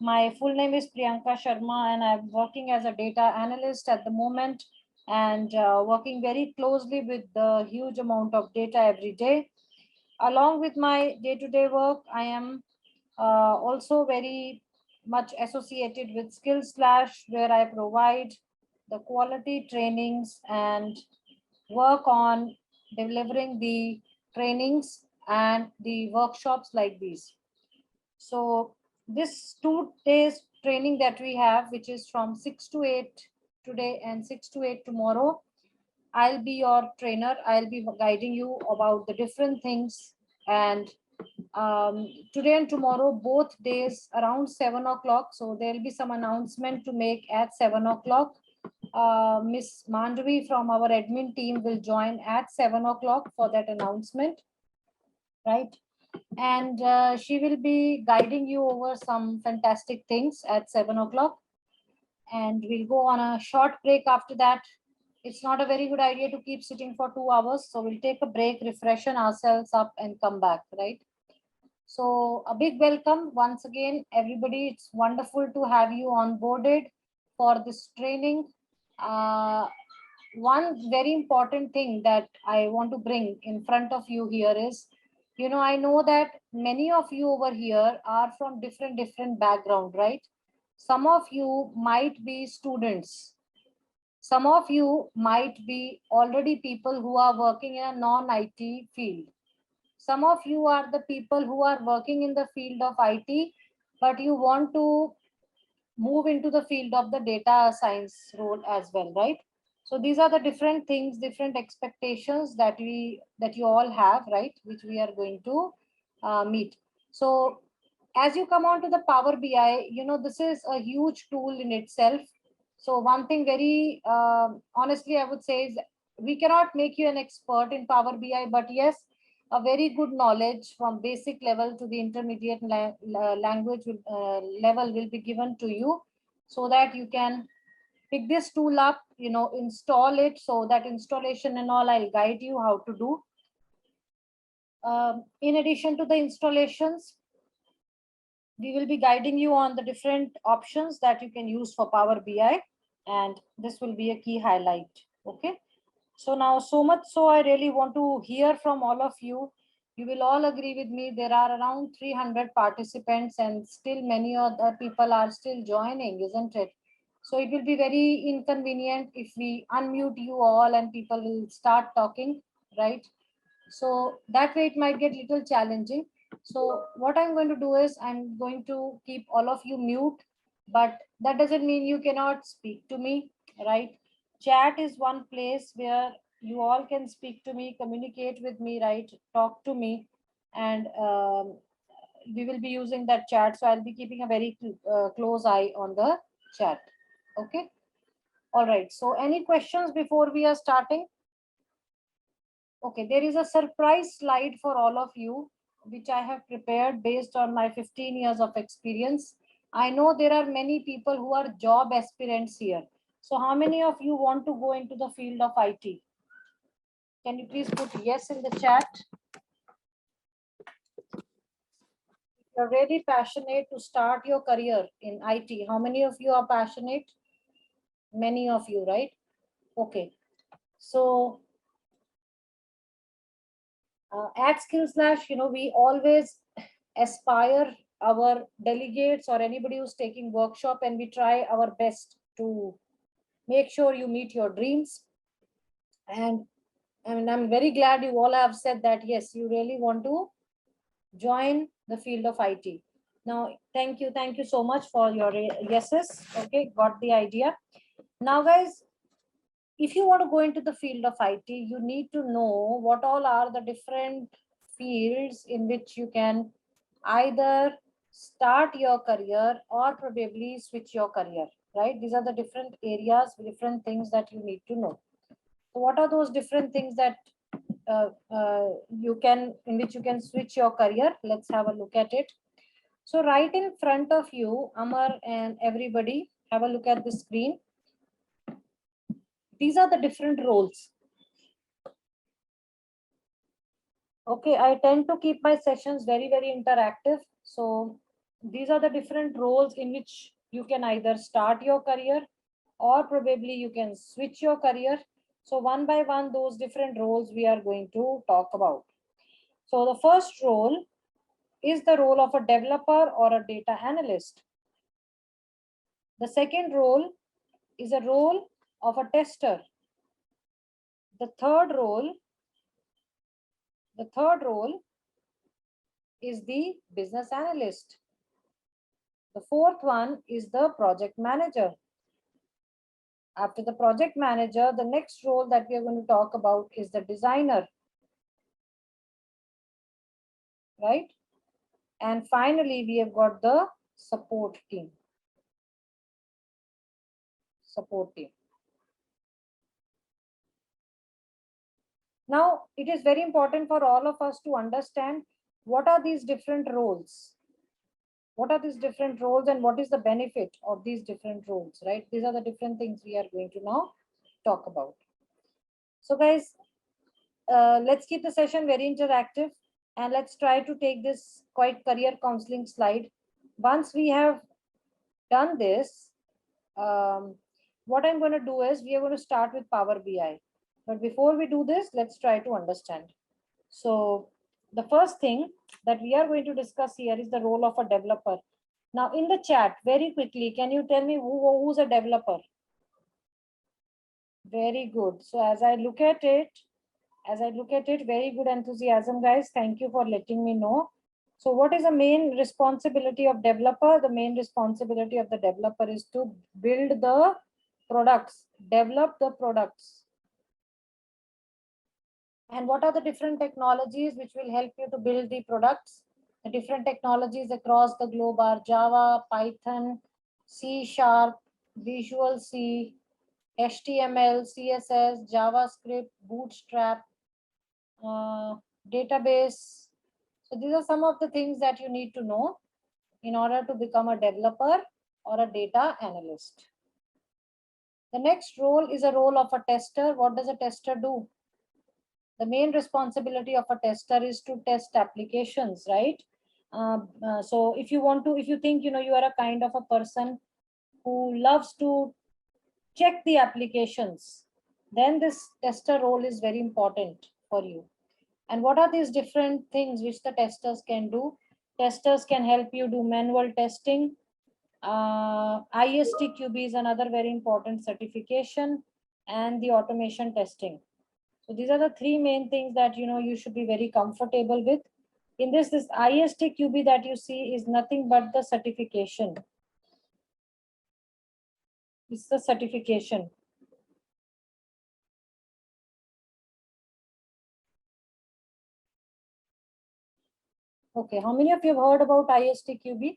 My full name is Priyanka Sharma, and I'm working as a data analyst at the moment, and working very closely with the huge amount of data every day. Along with my day-to-day work, I am also very much associated with Skillslash, where I provide the quality trainings and work on delivering the trainings and the workshops like these. So this 2 days training that we have, which is from 6 to 8 today and 6 to 8 tomorrow, I'll be your trainer. I'll be guiding you about the different things. And today and tomorrow, both days around 7 o'clock. So there'll be some announcement to make at 7 o'clock. Miss Mandvi from our admin team will join at 7 o'clock for that announcement, right? And she will be guiding you over some fantastic things at 7 o'clock. And we'll go on a short break after that. It's not a very good idea to keep sitting for 2 hours. So we'll take a break, refreshen ourselves up and come back, right? So a big welcome once again, everybody. It's wonderful to have you onboarded for this training. One very important thing that I want to bring in front of you here is, I know that many of you over here are from different background, right? Some of you might be students. Some of you might be already people who are working in a non-IT field. Some of you are the people who are working in the field of IT, but you want to move into the field of the data science role as well, right? So these are the different things, different expectations that you all have, right? Which we are going to meet. So as you come on to the Power BI, this is a huge tool in itself. So one thing very honestly, I would say is we cannot make you an expert in Power BI, but yes, a very good knowledge from basic level to the intermediate language level will be given to you, so that you can pick this tool up, install it. So that installation and all, I'll guide you how to do. In addition to the installations, we will be guiding you on the different options that you can use for Power BI, and this will be a key highlight. Okay. So now, so much so, I really want to hear from all of you. You will all agree with me. There are around 300 participants, and still many other people are still joining, isn't it? So it will be very inconvenient if we unmute you all and people will start talking, right? So that way it might get little challenging. So what I'm going to do is I'm going to keep all of you mute, but that doesn't mean you cannot speak to me, right? Chat is one place where you all can speak to me, communicate with me, right? Talk to me, and we will be using that chat. So I'll be keeping a very close eye on the chat. Okay. All right. So any questions before we are starting? Okay, there is a surprise slide for all of you, which I have prepared based on my 15 years of experience. I know there are many people who are job aspirants here. So how many of you want to go into the field of IT? Can you please put yes in the chat? If you're really passionate to start your career in IT, how many of you are passionate? Many of you, right? Okay. So at Skillslash, we always aspire our delegates or anybody who's taking workshop, and we try our best to make sure you meet your dreams. And I'm very glad you all have said that, yes, you really want to join the field of IT. Now, thank you so much for your yeses. Okay, got the idea. Now, guys, if you want to go into the field of IT, you need to know what all are the different fields in which you can either start your career or probably switch your career, right? These are the different areas, different things that you need to know. So what are those different things that in which you can switch your career? Let's have a look at it. So right in front of you, Amar and everybody, have a look at the screen. These are the different roles. Okay, I tend to keep my sessions very interactive. So These are the different roles in which you can either start your career or probably you can switch your career. So one by one, those different roles we are going to talk about. So the first role is the role of a developer or a data analyst. The second role is a role of a tester. The third role, the third role is the business analyst. The fourth one is the project manager. After the project manager, the next role that we are going to talk about is the designer, right? And finally, we have got the support team. Support team. Now, it is very important for all of us to understand what are these different roles. What are these different roles and what is the benefit of these different roles, right? These are the different things we are going to now talk about. So guys, let's keep the session very interactive and let's try to take this quite career counseling slide. Once we have done this, what I'm going to do is we are going to start with Power BI. But before we do this, let's try to understand. So the first thing that we are going to discuss here is the role of a developer. Now in the chat, very quickly, can you tell me who's a developer? Very good. So as I look at it, very good enthusiasm, guys. Thank you for letting me know. So what is the main responsibility of developer? The main responsibility of the developer is to build the products, develop the products. And what are the different technologies which will help you to build the products? The different technologies across the globe are Java, Python, C Sharp, Visual C, HTML, CSS, JavaScript, Bootstrap, database. So these are some of the things that you need to know in order to become a developer or a data analyst. The next role is a role of a tester. What does a tester do? The main responsibility of a tester is to test applications, right? So if you think, you are a kind of a person who loves to check the applications, then this tester role is very important for you. And what are these different things which the testers can do? Testers can help you do manual testing. ISTQB is another very important certification, and the automation testing. So these are the three main things that you should be very comfortable with. In this ISTQB that you see is nothing but the certification. It's the certification. Okay, how many of you have heard about ISTQB?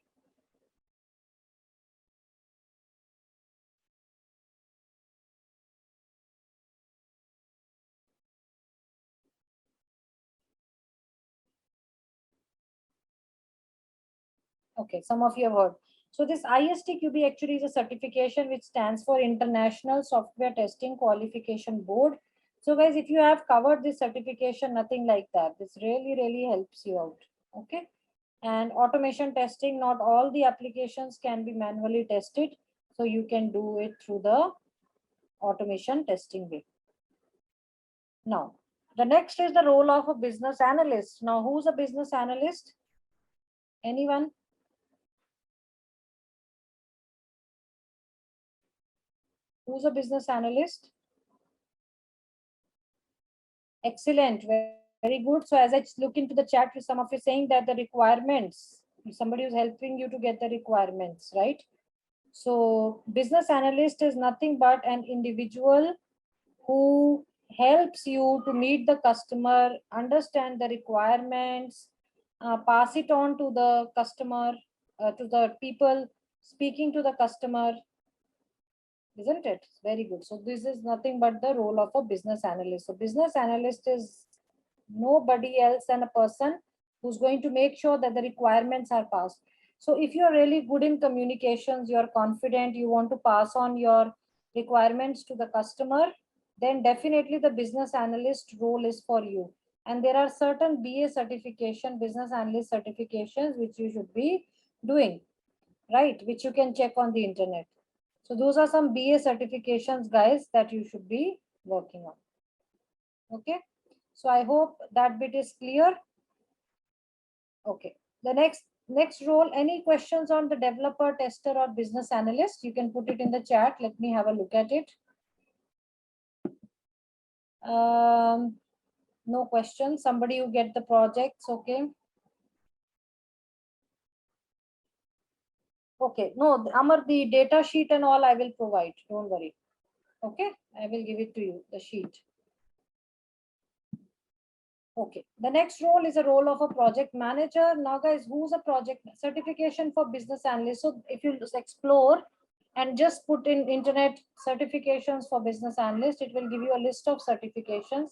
Okay, some of you have heard. So this ISTQB actually is a certification which stands for International Software Testing Qualification Board. So guys, if you have covered this certification, nothing like that. This really, really helps you out. Okay. And automation testing, not all the applications can be manually tested. So you can do it through the automation testing way. Now, the next is the role of a business analyst. Now, who's a business analyst? Anyone? Who's a business analyst? Excellent, very good. So as I look into the chat, some of you saying that the requirements, somebody is helping you to get the requirements, right? So business analyst is nothing but an individual who helps you to meet the customer, understand the requirements, pass it on to the customer, to the people speaking to the customer, isn't it? Very good. So this is nothing but the role of a business analyst. So business analyst is nobody else than a person who's going to make sure that the requirements are passed. So if you're really good in communications, you're confident, you want to pass on your requirements to the customer, then definitely the business analyst role is for you. And there are certain BA certification, business analyst certifications, which you should be doing, right? Which you can check on the internet. So those are some BA certifications, guys, that you should be working on. Okay. So I hope that bit is clear. Okay. The next role, any questions on the developer, tester, or business analyst? You can put it in the chat. Let me have a look at it. No questions. Somebody who get the projects. Okay. Okay. No, Amar, the data sheet and all I will provide. Don't worry. Okay. I will give it to you, the sheet. Okay. The next role is a role of a project manager. Now, guys, who's a project certification for business analyst? So if you just explore and just put in internet certifications for business analyst, it will give you a list of certifications,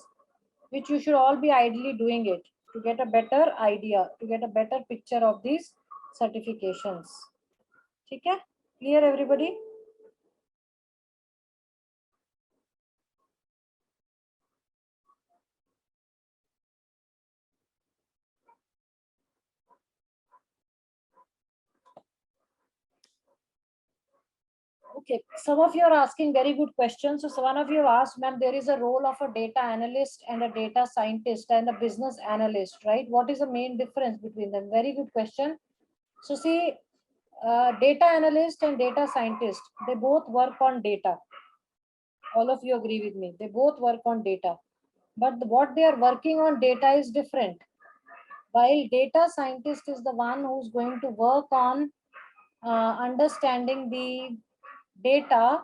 which you should all be ideally doing it to get a better idea, to get a better picture of these certifications. Okay? Clear, everybody? Okay, some of you are asking very good questions. So one of you asked, ma'am, there is a role of a data analyst and a data scientist and a business analyst, right? What is the main difference between them? Very good question. So see, data analyst and data scientist, they both work on data. All of you agree with me. They both work on data. But what they are working on data is different. While data scientist is the one who's going to work on understanding the data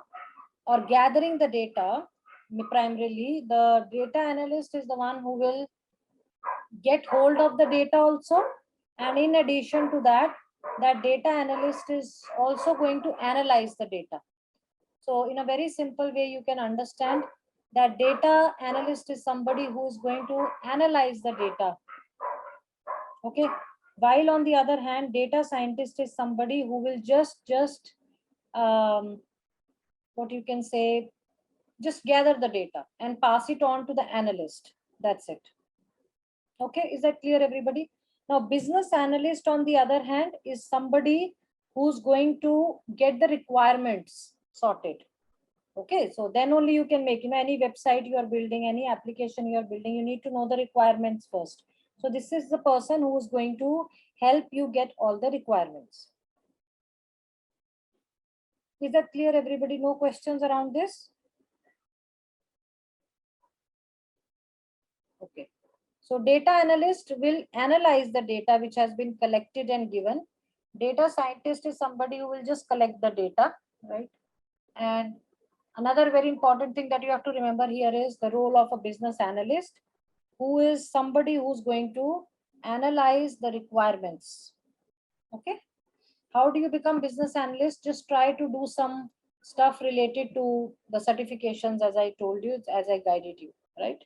or gathering the data, primarily the data analyst is the one who will get hold of the data also, and in addition to that, that data analyst is also going to analyze the data. So in a very simple way, you can understand that data analyst is somebody who is going to analyze the data. Okay, while on the other hand, data scientist is somebody who will just what you can say, just gather the data and pass it on to the analyst. That's it. Okay, is that clear, everybody? Now, business analyst, on the other hand, is somebody who's going to get the requirements sorted. Okay, so then only you can make, any website you are building, any application you are building, you need to know the requirements first. So this is the person who is going to help you get all the requirements. Is that clear, everybody? No questions around this? Okay. So data analyst will analyze the data which has been collected and given. Data scientist is somebody who will just collect the data, right? And another very important thing that you have to remember here is the role of a business analyst, who is somebody who's going to analyze the requirements. Okay. How do you become business analyst? Just try to do some stuff related to the certifications, as I told you, as I guided you, right?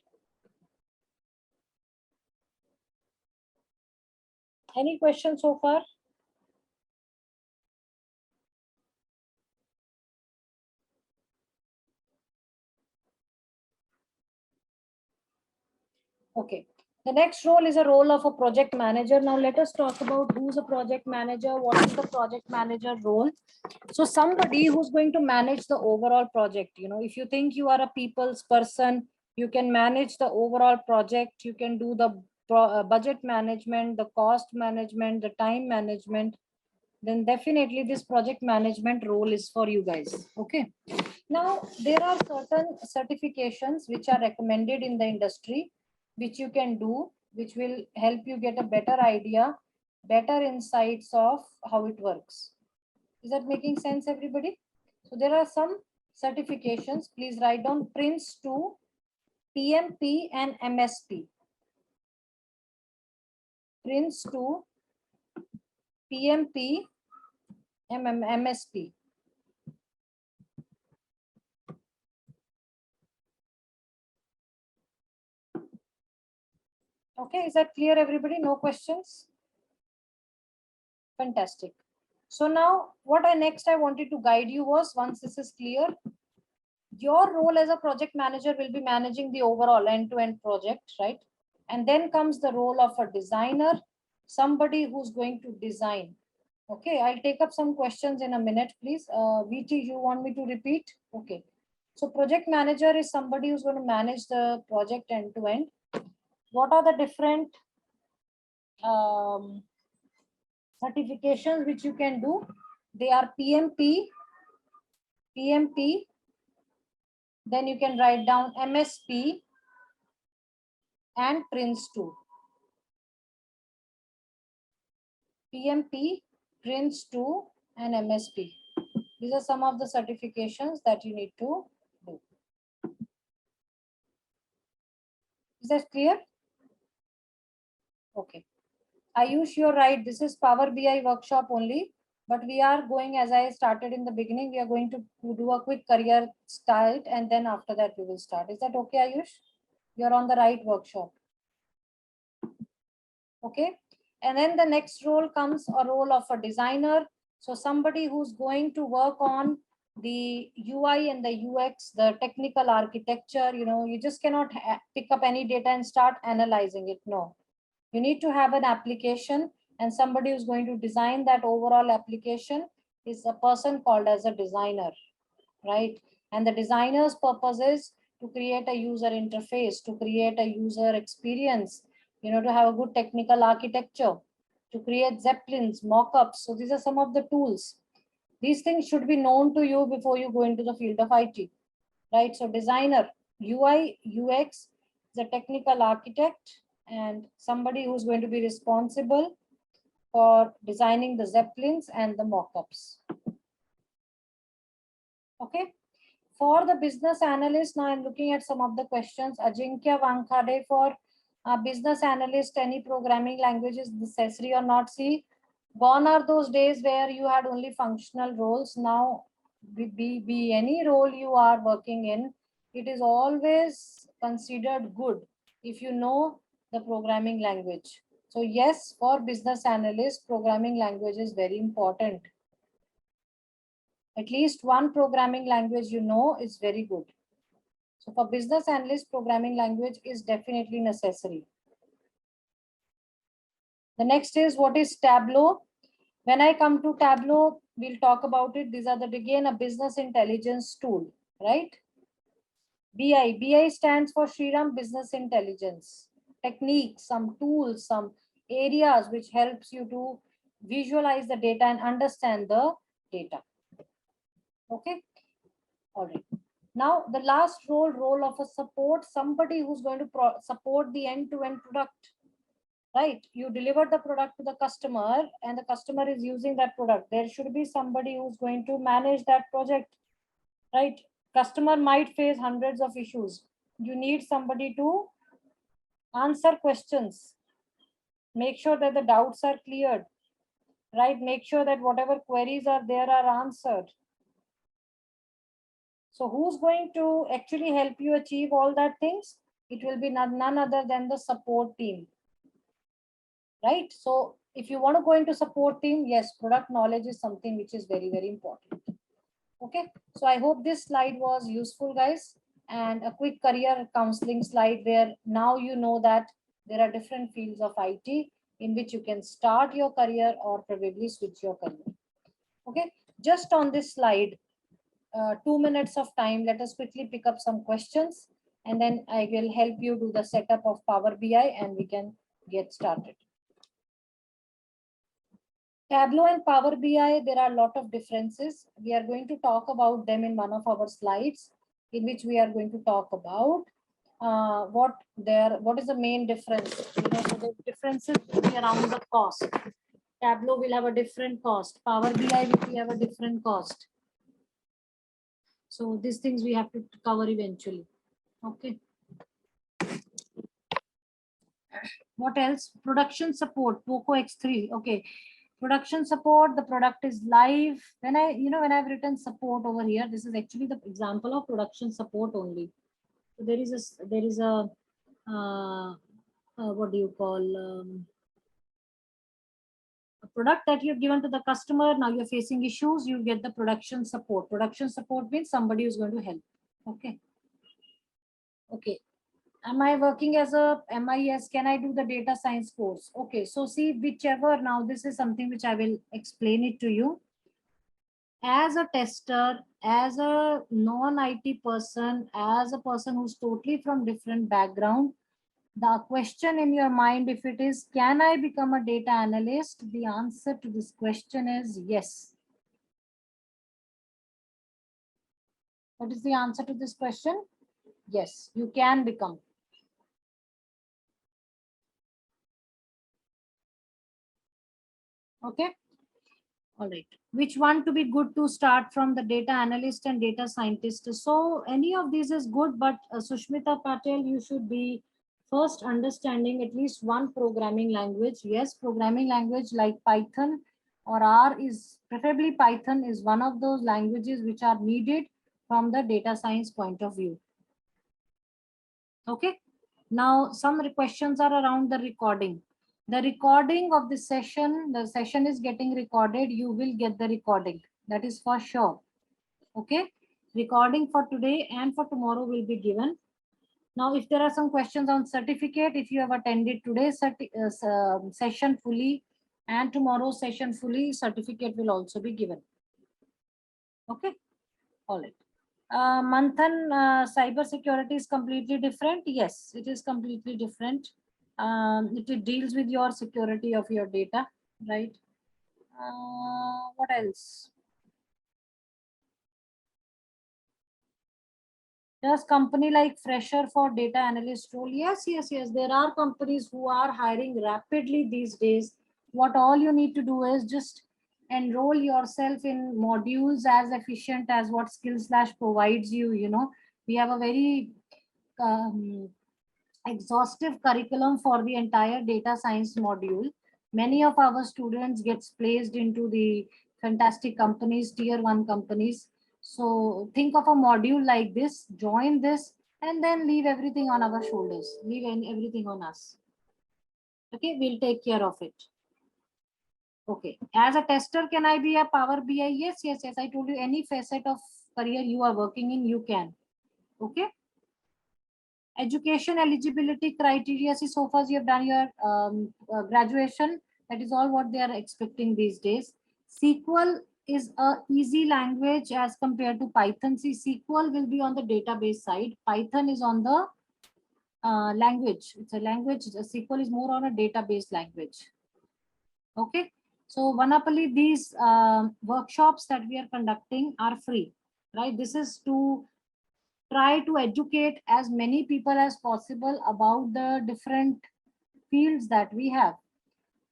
Any questions so far? Okay. The next role is a role of a project manager. Now let us talk about who's a project manager, what is the project manager role. So somebody who's going to manage the overall project. If you think you are a people's person, you can manage the overall project. You can do the budget management, the cost management, the time management. Then definitely this project management role is for you guys. Okay. Now there are certain certifications which are recommended in the industry, which you can do, which will help you get a better idea, better insights of how it works. Is that making sense, everybody? So there are some certifications. Please write down Prince 2, PMP and MSP. Prince 2, PMP, MSP. Okay, is that clear, everybody? No questions? Fantastic. So now what I wanted to guide you was, once this is clear, your role as a project manager will be managing the overall end-to-end project, right? And then comes the role of a designer, somebody who's going to design. Okay, I'll take up some questions in a minute, please. VT, you want me to repeat? Okay. So project manager is somebody who's going to manage the project end to end. What are the different certifications which you can do? They are PMP, then you can write down MSP and Prince2. PMP, Prince2 and MSP. These are some of the certifications that you need to do. Is that clear? Okay. Ayush, you're right. This is Power BI workshop only, but we are going, as I started in the beginning, we are going to do a quick career start, and then after that we will start. Is that okay, Ayush? You're on the right workshop. Okay. And then the next role comes a role of a designer. So somebody who's going to work on the UI and the UX, the technical architecture. You just cannot pick up any data and start analyzing it. No, you need to have an application, and somebody who's going to design that overall application is a person called as a designer, right? And the designer's purpose is to create a user interface, to create a user experience, to have a good technical architecture, to create zeppelins, mock-ups. So these are some of the tools. These things should be known to you before you go into the field of IT, right? So designer, UI, UX, the technical architect, and somebody who's going to be responsible for designing the zeppelins and the mock-ups. Okay. For the business analyst, now I'm looking at some of the questions. Ajinkya Wankhade, for business analyst, any programming language is necessary or not? See, gone are those days where you had only functional roles. Now, be any role you are working in, it is always considered good if you know the programming language. So yes, for business analyst, programming language is very important. At least one programming language is very good. So for business analyst, programming language is definitely necessary. The next is, what is Tableau? When I come to Tableau, we'll talk about it. These are again a business intelligence tool, right? BI stands for Shriram Business Intelligence. Techniques, some tools, some areas which helps you to visualize the data and understand the data. Okay, all right. Now the last role of a support, somebody who's going to support the end-to-end product, right? You deliver the product to the customer and the customer is using that product. There should be somebody who's going to manage that project, right? Customer might face hundreds of issues. You need somebody to answer questions, make sure that the doubts are cleared, right? Make sure that whatever queries are there are answered. So who's going to actually help you achieve all that things? It will be none other than the support team, right? So if you want to go into support team, yes, product knowledge is something which is very, very important. Okay, so I hope this slide was useful, guys, and a quick career counseling slide where now you know that there are different fields of IT in which you can start your career or probably switch your career. Okay, just on this slide, 2 minutes of time, let us quickly pick up some questions and then I will help you do the setup of Power BI and we can get started. Tableau and Power BI, there are a lot of differences. We are going to talk about them in one of our slides, in which we are going to talk about what is the main difference. So the differences will be around the cost. Tableau will have a different cost. Power BI will have a different cost. So these things we have to cover eventually. Okay. What else? Production support, Poco X3. Okay. Production support, the product is live. When I've written support over here, this is actually the example of production support only. So there is a what do you call, a product that you've given to the customer. Now you're facing issues, you get the production support. Production support means somebody who's going to help. Okay. Okay. Am I working as a MIS? Can I do the data science course? Okay, so see, whichever, now this is something which I will explain it to you. As a tester, as a non-IT person, as a person who's totally from different background, the question in your mind, if it is, can I become a data analyst? The answer to this question is yes. What is the answer to this question? Yes, you can become. Okay. All right. Which one to be good to start from, the data analyst and data scientist? So any of these is good, but Sushmita Patel, you should be first understanding at least one programming language. Yes, programming language like Python or R is, preferably Python is one of those languages which are needed from the data science point of view. Okay. Now some questions are around the recording. The recording of the session is getting recorded. You will get the recording. That is for sure. Okay. Recording for today and for tomorrow will be given. Now, if there are some questions on certificate, if you have attended today's session fully and tomorrow's session fully, certificate will also be given. Okay. All right. Manthan, cyber security is completely different. Yes, it is completely different. It deals with your security of your data, right? What else? Does company like fresher for data analyst role? Yes, yes, yes. There are companies who are hiring rapidly these days. What all you need to do is just enroll yourself in modules as efficient as what Skillslash provides you. You know, we have a very um, exhaustive curriculum for the entire data science module. Many of our students gets placed into the fantastic companies, tier one companies. So think of a module like this, join this, and then leave everything on our shoulders, leave everything on us. Okay, we'll take care of it. Okay, as a tester, can I be a Power BI? Yes, yes, yes. I told you, any facet of career you are working in, you can. Okay. Education eligibility criteria. See, so far you have done your graduation. That is all what they are expecting these days. SQL is a easy language as compared to Python. See, SQL will be on the database side. Python is on the language. It's a language. SQL is more on a database language. Okay. So Vanapali, these workshops that we are conducting are free, right? This is to try to educate as many people as possible about the different fields that we have.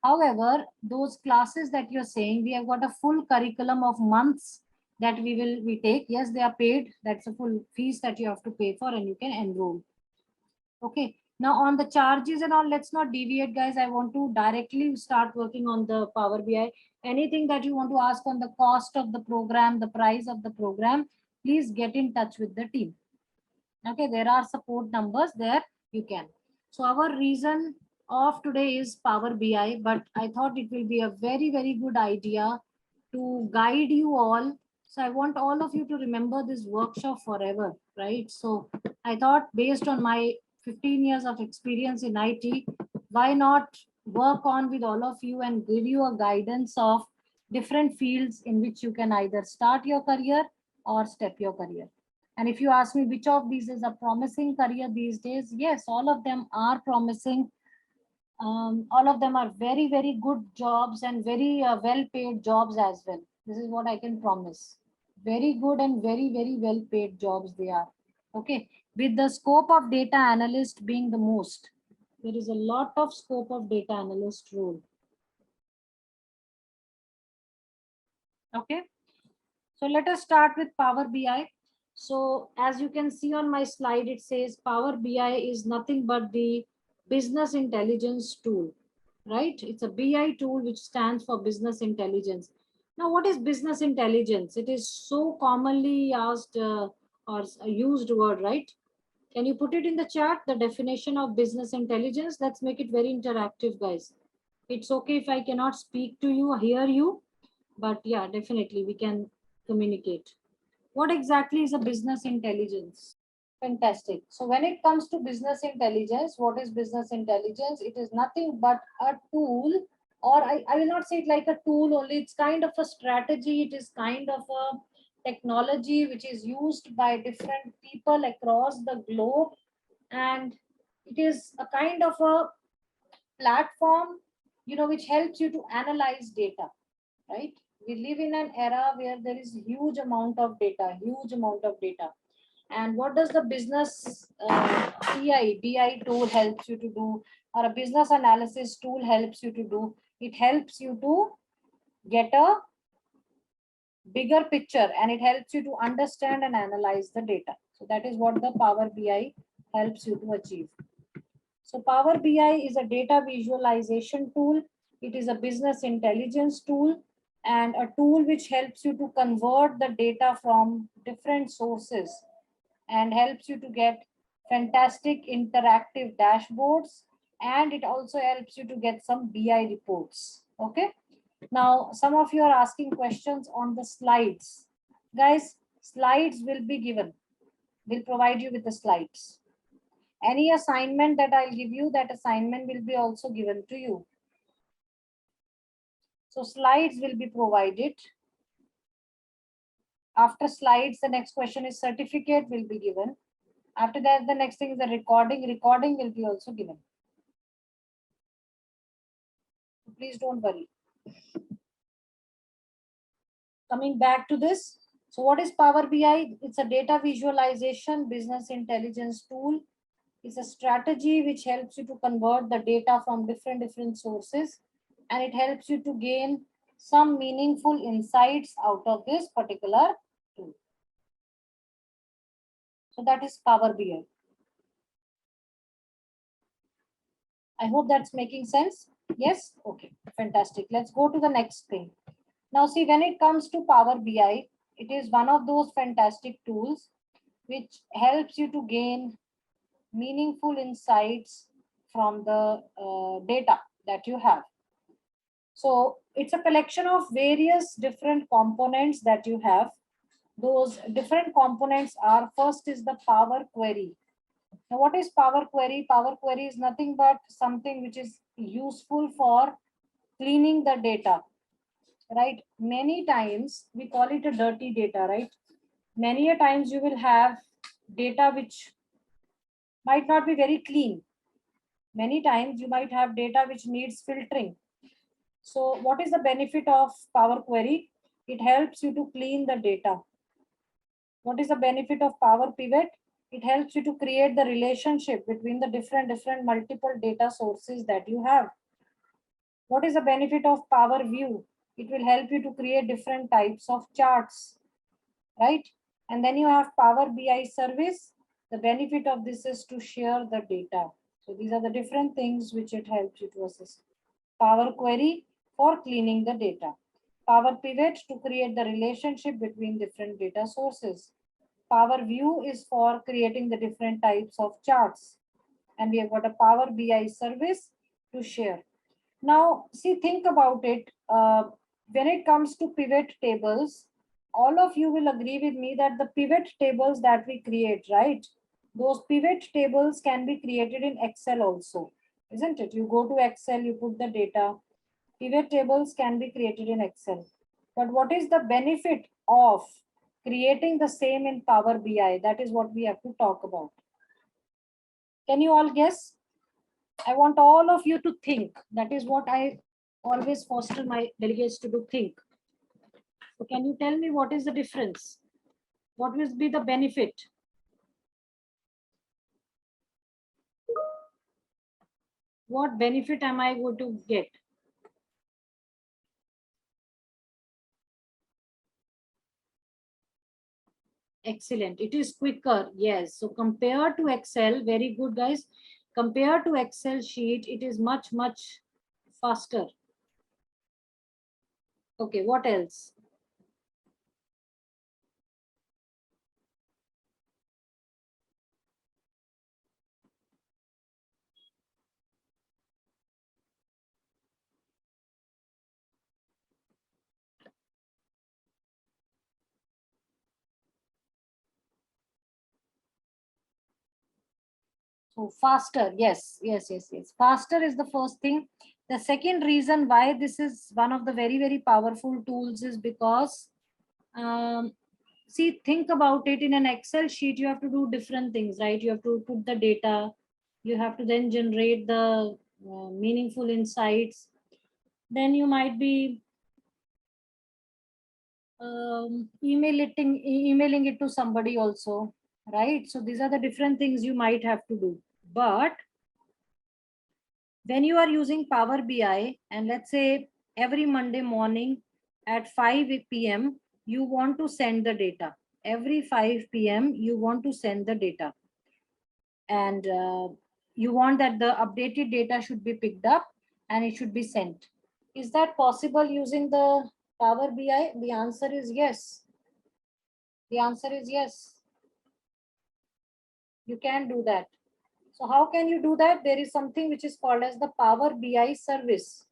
However, those classes that you're saying, we have got a full curriculum of months that we take. Yes, they are paid. That's a full fees that you have to pay for and you can enroll. Okay. Now on the charges and all, let's not deviate, guys. I want to directly start working on the Power BI. Anything that you want to ask on the cost of the program, the price of the program, please get in touch with the team. Okay, there are support numbers there, you can. So our reason of today is Power BI, but I thought it will be a very, very good idea to guide you all. So I want all of you to remember this workshop forever, right? So I thought, based on my 15 years of experience in IT, why not work on with all of you and give you a guidance of different fields in which you can either start your career or step your career. And if you ask me which of these is a promising career these days, yes, all of them are promising. All of them are very, very good jobs and very well paid jobs as well. This is what I can promise. Very good and very, very well paid jobs they are. Okay. With the scope of data analyst being the most, there is a lot of scope of data analyst role. Okay. So let us start with Power BI. So as you can see on my slide, it says Power BI is nothing but the business intelligence tool, right? It's a BI tool which stands for business intelligence. Now, what is business intelligence? It is so commonly asked or used word, right? Can you put it in the chat, the definition of business intelligence? Let's make it very interactive, guys. It's okay if I cannot speak to you, hear you, but yeah, definitely we can communicate. What exactly is a business intelligence? Fantastic. So when it comes to business intelligence, what is business intelligence? It is nothing but a tool, or I will not say it like a tool only. It's kind of a strategy. It is kind of a technology which is used by different people across the globe. And it is a kind of a platform, which helps you to analyze data, right? We live in an era where there is huge amount of data. And what does the business BI tool helps you to do, or a business analysis tool helps you to do? It helps you to get a bigger picture, and it helps you to understand and analyze the data. So that is what the Power BI helps you to achieve. So Power BI is a data visualization tool. It is a business intelligence tool and a tool which helps you to convert the data from different sources and helps you to get fantastic interactive dashboards, and it also helps you to get some BI reports. Okay. Now, some of you are asking questions on the slides. Guys, slides will be given. We'll provide you with the slides. Any assignment that I'll give you, that assignment will be also given to you. So slides will be provided. After slides, the next question is certificate will be given. After that, the next thing is the recording. Recording will be also given. Please don't worry. Coming back to this. So what is Power BI? It's a data visualization business intelligence tool. It's a strategy which helps you to convert the data from different sources, and it helps you to gain some meaningful insights out of this particular tool. So that is Power BI. I hope that's making sense. Yes? Okay, fantastic. Let's go to the next thing. Now see, when it comes to Power BI, it is one of those fantastic tools which helps you to gain meaningful insights from the data that you have. So it's a collection of various different components that you have. Those different components are, first is the Power Query. Now what is Power Query? Power Query is nothing but something which is useful for cleaning the data, right? Many times we call it a dirty data, right? Many a times you will have data which might not be very clean. Many times you might have data which needs filtering. So what is the benefit of Power Query? It helps you to clean the data. What is the benefit of Power Pivot? It helps you to create the relationship between the different multiple data sources that you have. What is the benefit of Power View? It will help you to create different types of charts, right? And then you have Power BI service. The benefit of this is to share the data. So these are the different things which it helps you to assist. Power Query for cleaning the data. Power Pivot to create the relationship between different data sources. Power View is for creating the different types of charts. And we have got a Power BI service to share. Now, see, think about it. When it comes to pivot tables, all of you will agree with me that the pivot tables that we create, right? Those pivot tables can be created in Excel also, isn't it? You go to Excel, you put the data. Pivot tables can be created in Excel. But what is the benefit of creating the same in Power BI? That is what we have to talk about. Can you all guess? I want all of you to think. That is what I always foster my delegates to do, think. So can you tell me what is the difference? What will be the benefit? What benefit am I going to get? Excellent. It is quicker. Yes. So compared to Excel, very good, guys. Compared to Excel sheet, it is much faster. Okay, what else? So faster, yes, yes, yes, yes. Faster is the first thing. The second reason why this is one of the very, very powerful tools is because, see, think about it. In an Excel sheet, you have to do different things, right? You have to put the data, you have to then generate the meaningful insights. Then you might be emailing it to somebody also, right? So these are the different things you might have to do. But when you are using Power BI, and let's say every Monday morning at 5 p.m., you want to send the data. Every 5 p.m., you want to send the data. And you want that the updated data should be picked up and it should be sent. Is that possible using the Power BI? The answer is yes. The answer is yes. You can do that. So how can you do that? There is something which is called as the Power BI service.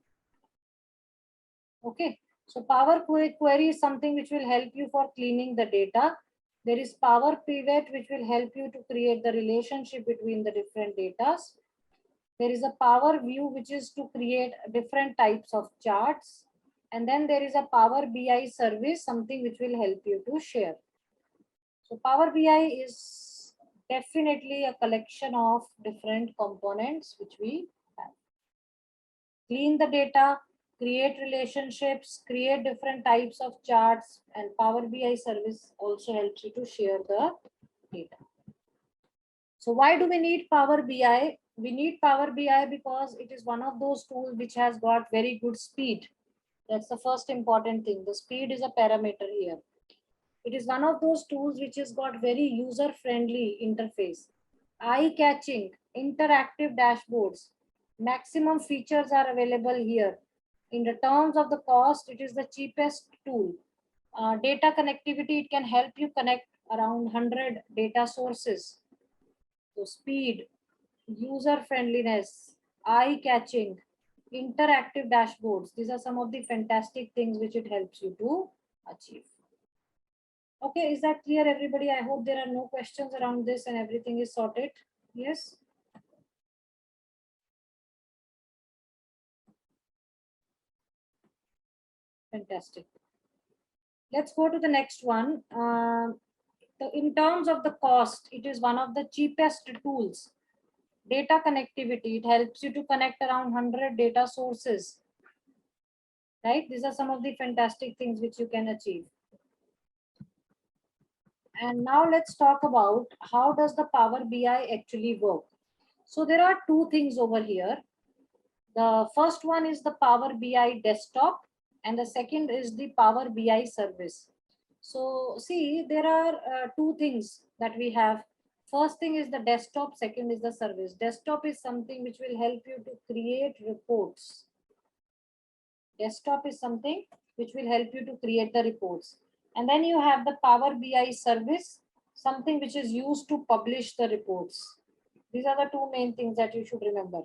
Okay, so Power Query is something which will help you for cleaning the data. There is Power Pivot, which will help you to create the relationship between the different data. There is a Power View, which is to create different types of charts. And then there is a Power BI service, something which will help you to share. So Power BI is definitely a collection of different components which we have. Clean the data, create relationships, create different types of charts, and Power BI service also helps you to share the data. So why do we need Power BI? We need Power BI because it is one of those tools which has got very good speed. That's the first important thing. The speed is a parameter here. It is one of those tools which has got very user-friendly interface, eye-catching, interactive dashboards. Maximum features are available here. In the terms of the cost, it is the cheapest tool. Data connectivity, it can help you connect around 100 data sources. So speed, user-friendliness, eye-catching, interactive dashboards. These are some of the fantastic things which it helps you to achieve. Okay, is that clear, everybody? I hope there are no questions around this and everything is sorted. Yes. Fantastic. Let's go to the next one. In terms of the cost, it is one of the cheapest tools. Data connectivity, it helps you to connect around 100 data sources. Right? These are some of the fantastic things which you can achieve. And now let's talk about how does the Power BI actually work. So there are two things over here. The first one is the Power BI desktop and the second is the Power BI service. So see, there are two things that we have. First thing is the desktop, second is the service. Desktop is something which will help you to create reports. Desktop is something which will help you to create the reports. And then you have the Power BI service, something which is used to publish the reports. These are the two main things that you should remember.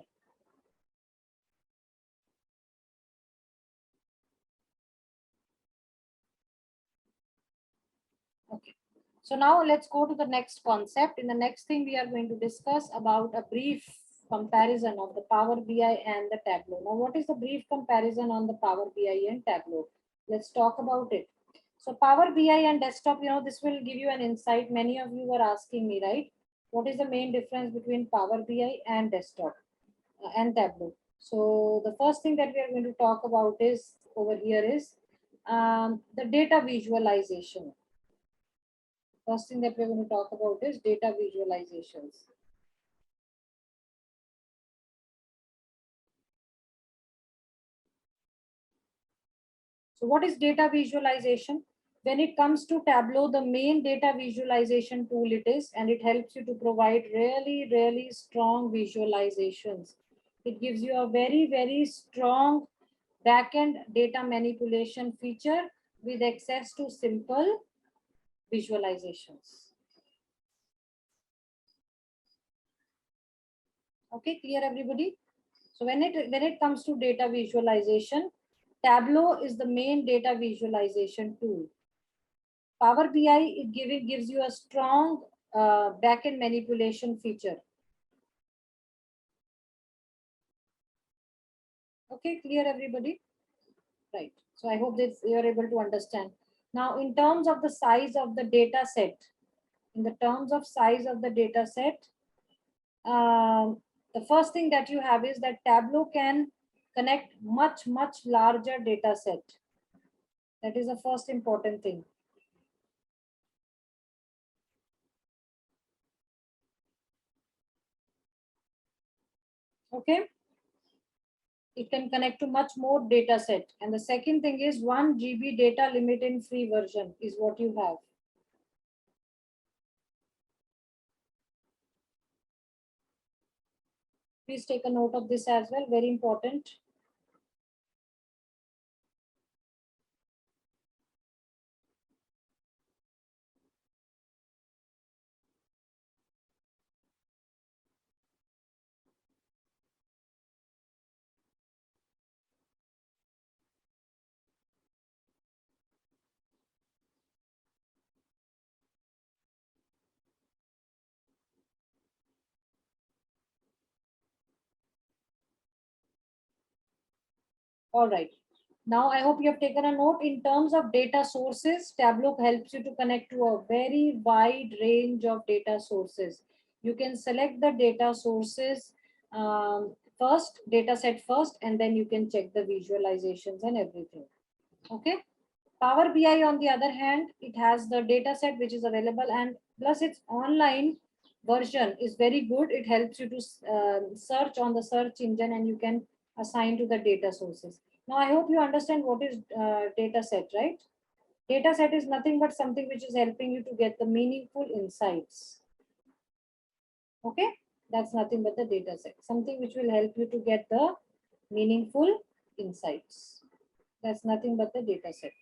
Okay. So now let's go to the next concept. In the next thing, we are going to discuss about a brief comparison of the Power BI and the Tableau. Now, what is the brief comparison on the Power BI and Tableau? Let's talk about it. So Power BI and desktop, this will give you an insight. Many of you were asking me, right? What is the main difference between Power BI and desktop and Tableau? So the first thing that we are going to talk about is over here is the data visualization. First thing that we're going to talk about is data visualizations. So what is data visualization? When it comes to Tableau, the main data visualization tool it is, and it helps you to provide really, really strong visualizations. It gives you a very, very strong backend data manipulation feature with access to simple visualizations. Okay, clear everybody? So when it comes to data visualization, Tableau is the main data visualization tool. Power BI gives you a strong backend manipulation feature. Okay, clear everybody? Right. So I hope that you are able to understand. Now, in terms of the size of the data set, in the terms of size of the data set, the first thing that you have is that Tableau can connect much larger data set. That is the first important thing. Okay. It can connect to much more data set. And the second thing is 1 GB data limit in free version is what you have. Please take a note of this as well, very important. All right. Now, I hope you have taken a note. In terms of data sources, Tableau helps you to connect to a very wide range of data sources. You can select the data sources first, data set first, and then you can check the visualizations and everything. Okay. Power BI, on the other hand, it has the data set which is available, and plus its online version is very good. It helps you to search on the search engine, and you can assign to the data sources. Now, I hope you understand what is data set, right? Data set is nothing but something which is helping you to get the meaningful insights. Okay, that's nothing but the data set, something which will help you to get the meaningful insights. That's nothing but the data set.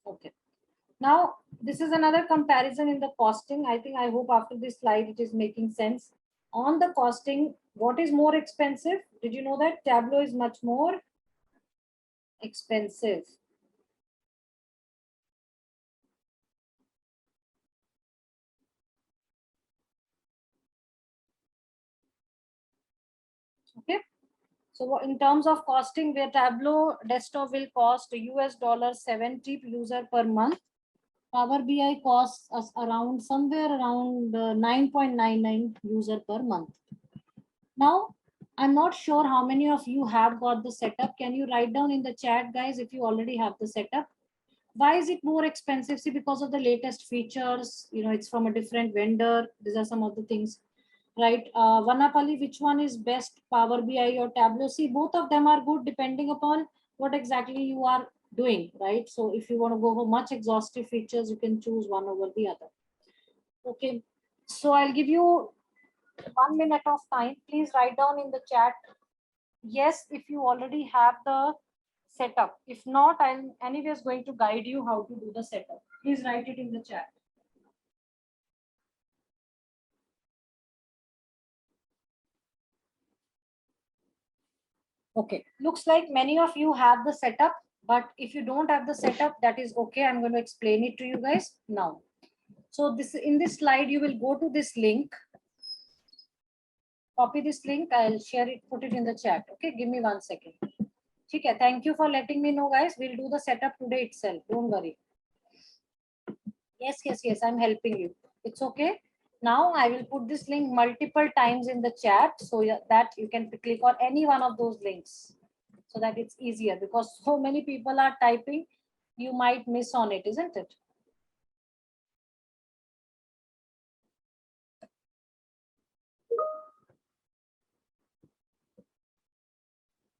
Okay. Now, this is another comparison in the costing. I hope after this slide, it is making sense. On the costing, what is more expensive? Did you know that Tableau is much more expensive? Okay. So in terms of costing, where Tableau desktop will cost US $70 user per month, Power BI costs us around somewhere around 9.99 user per month. Now, I'm not sure how many of you have got the setup. Can you write down in the chat, guys, if you already have the setup? Why is it more expensive? See, because of the latest features, it's from a different vendor. These are some of the things, right? Vanapali, which one is best, Power BI or Tableau? See, both of them are good depending upon what exactly you are doing, right? So if you want to go for much exhaustive features, you can choose one over the other. Okay, so I'll give you 1 minute of time. Please write down in the chat, yes, if you already have the setup. If not, I'm anyways going to guide you how to do the setup. Please write it in the chat. Okay, looks like many of you have the setup, but if you don't have the setup, that is okay. I'm going to explain it to you guys now. So in this slide, you will go to this link. Copy this link. I'll share it, put it in the chat. Okay, give me 1 second. Okay, thank you for letting me know, guys. We'll do the setup today itself. Don't worry. Yes, I'm helping you. It's okay. Now I will put this link multiple times in the chat so that you can click on any one of those links so that it's easier, because so many people are typing, you might miss on it, isn't it?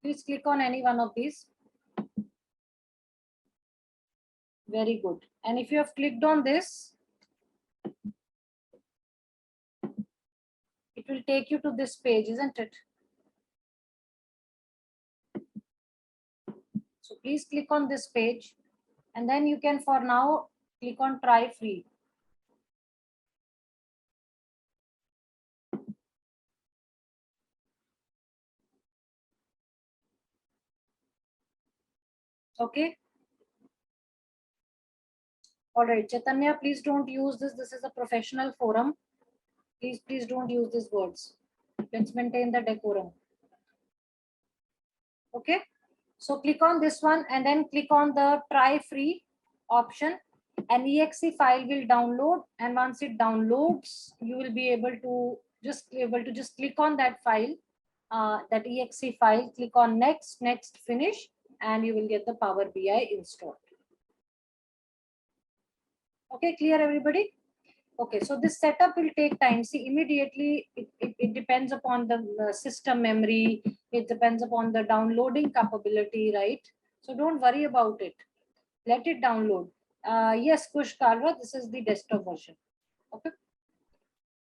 Please click on any one of these. Very good. And if you have clicked on this, it will take you to this page, isn't it? So please click on this page, and then you can for now click on try free. Okay. All right, Chaitanya, please don't use this. This is a professional forum. Please don't use these words. Let's maintain the decorum. Okay. So click on this one and then click on the try free option. An exe file will download, and once it downloads, you will be able to just click on that file, that exe file. Click on next, finish, and you will get the Power BI installed. Okay, clear everybody? Okay, so this setup will take time. See, immediately it depends upon the system memory. It depends upon the downloading capability, right? So don't worry about it. Let it download. Yes, Kush Kalra, this is the desktop version. Okay.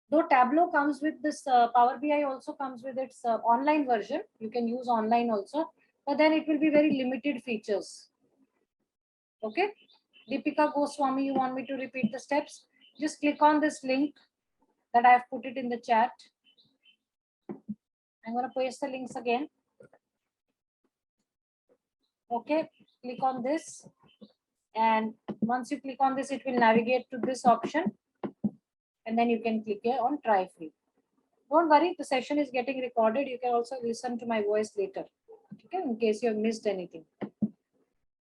Though Tableau comes with this, Power BI also comes with its online version. You can use online also, but then it will be very limited features. Okay. Deepika Goswami, you want me to repeat the steps? Just click on this link that I have put it in the chat. I'm going to paste the links again. Okay, click on this. And once you click on this, it will navigate to this option. And then you can click here on try free. Don't worry, the session is getting recorded. You can also listen to my voice later, okay, in case you have missed anything.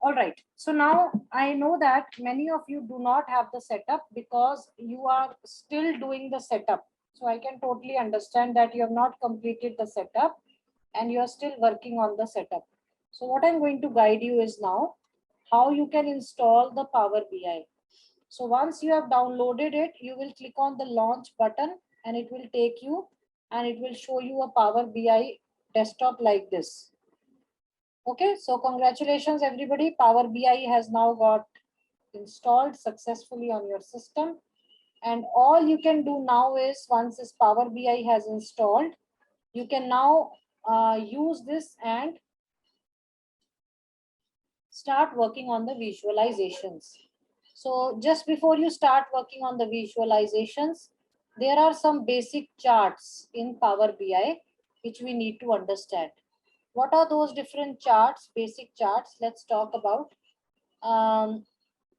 All right, so now I know that many of you do not have the setup because you are still doing the setup. So I can totally understand that you have not completed the setup and you are still working on the setup. So what I'm going to guide you is now how you can install the Power BI. So once you have downloaded it, you will click on the launch button and it will take you and it will show you a Power BI desktop like this. Okay, so congratulations everybody. Power BI has now got installed successfully on your system. And all you can do now is once this Power BI has installed, you can now use this and start working on the visualizations. So just before you start working on the visualizations, there are some basic charts in Power BI which we need to understand. What are those different charts, basic charts? Let's talk about.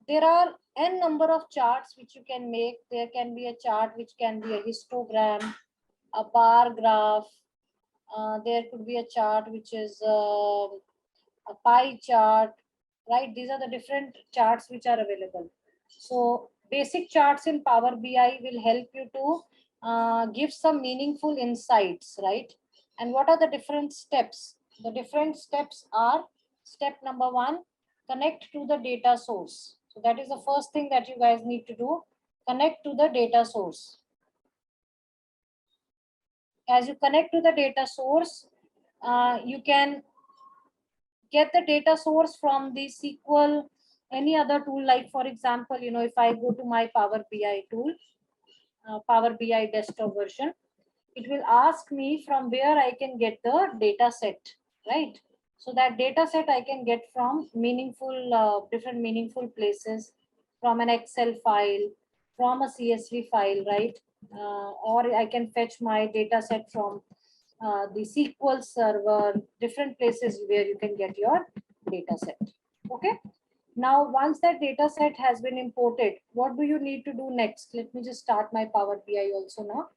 There are n number of charts which you can make. There can be a chart which can be a histogram, a bar graph. There could be a chart which is a pie chart, right? These are the different charts which are available. So basic charts in Power BI will help you to give some meaningful insights, right? And what are the different steps? The different steps are step number 1, connect to the data source. So that is the first thing that you guys need to do. Connect to the data source. As you connect to the data source, you can get the data source from the SQL, any other tool. Like for example, if I go to my Power BI tool, Power BI desktop version, it will ask me from where I can get the data set, right? So that data set I can get from different meaningful places, from an Excel file, from a CSV file, right? Or I can fetch my data set from the SQL server, different places where you can get your data set. Okay. Now, once that data set has been imported, what do you need to do next? Let me just start my Power BI also now.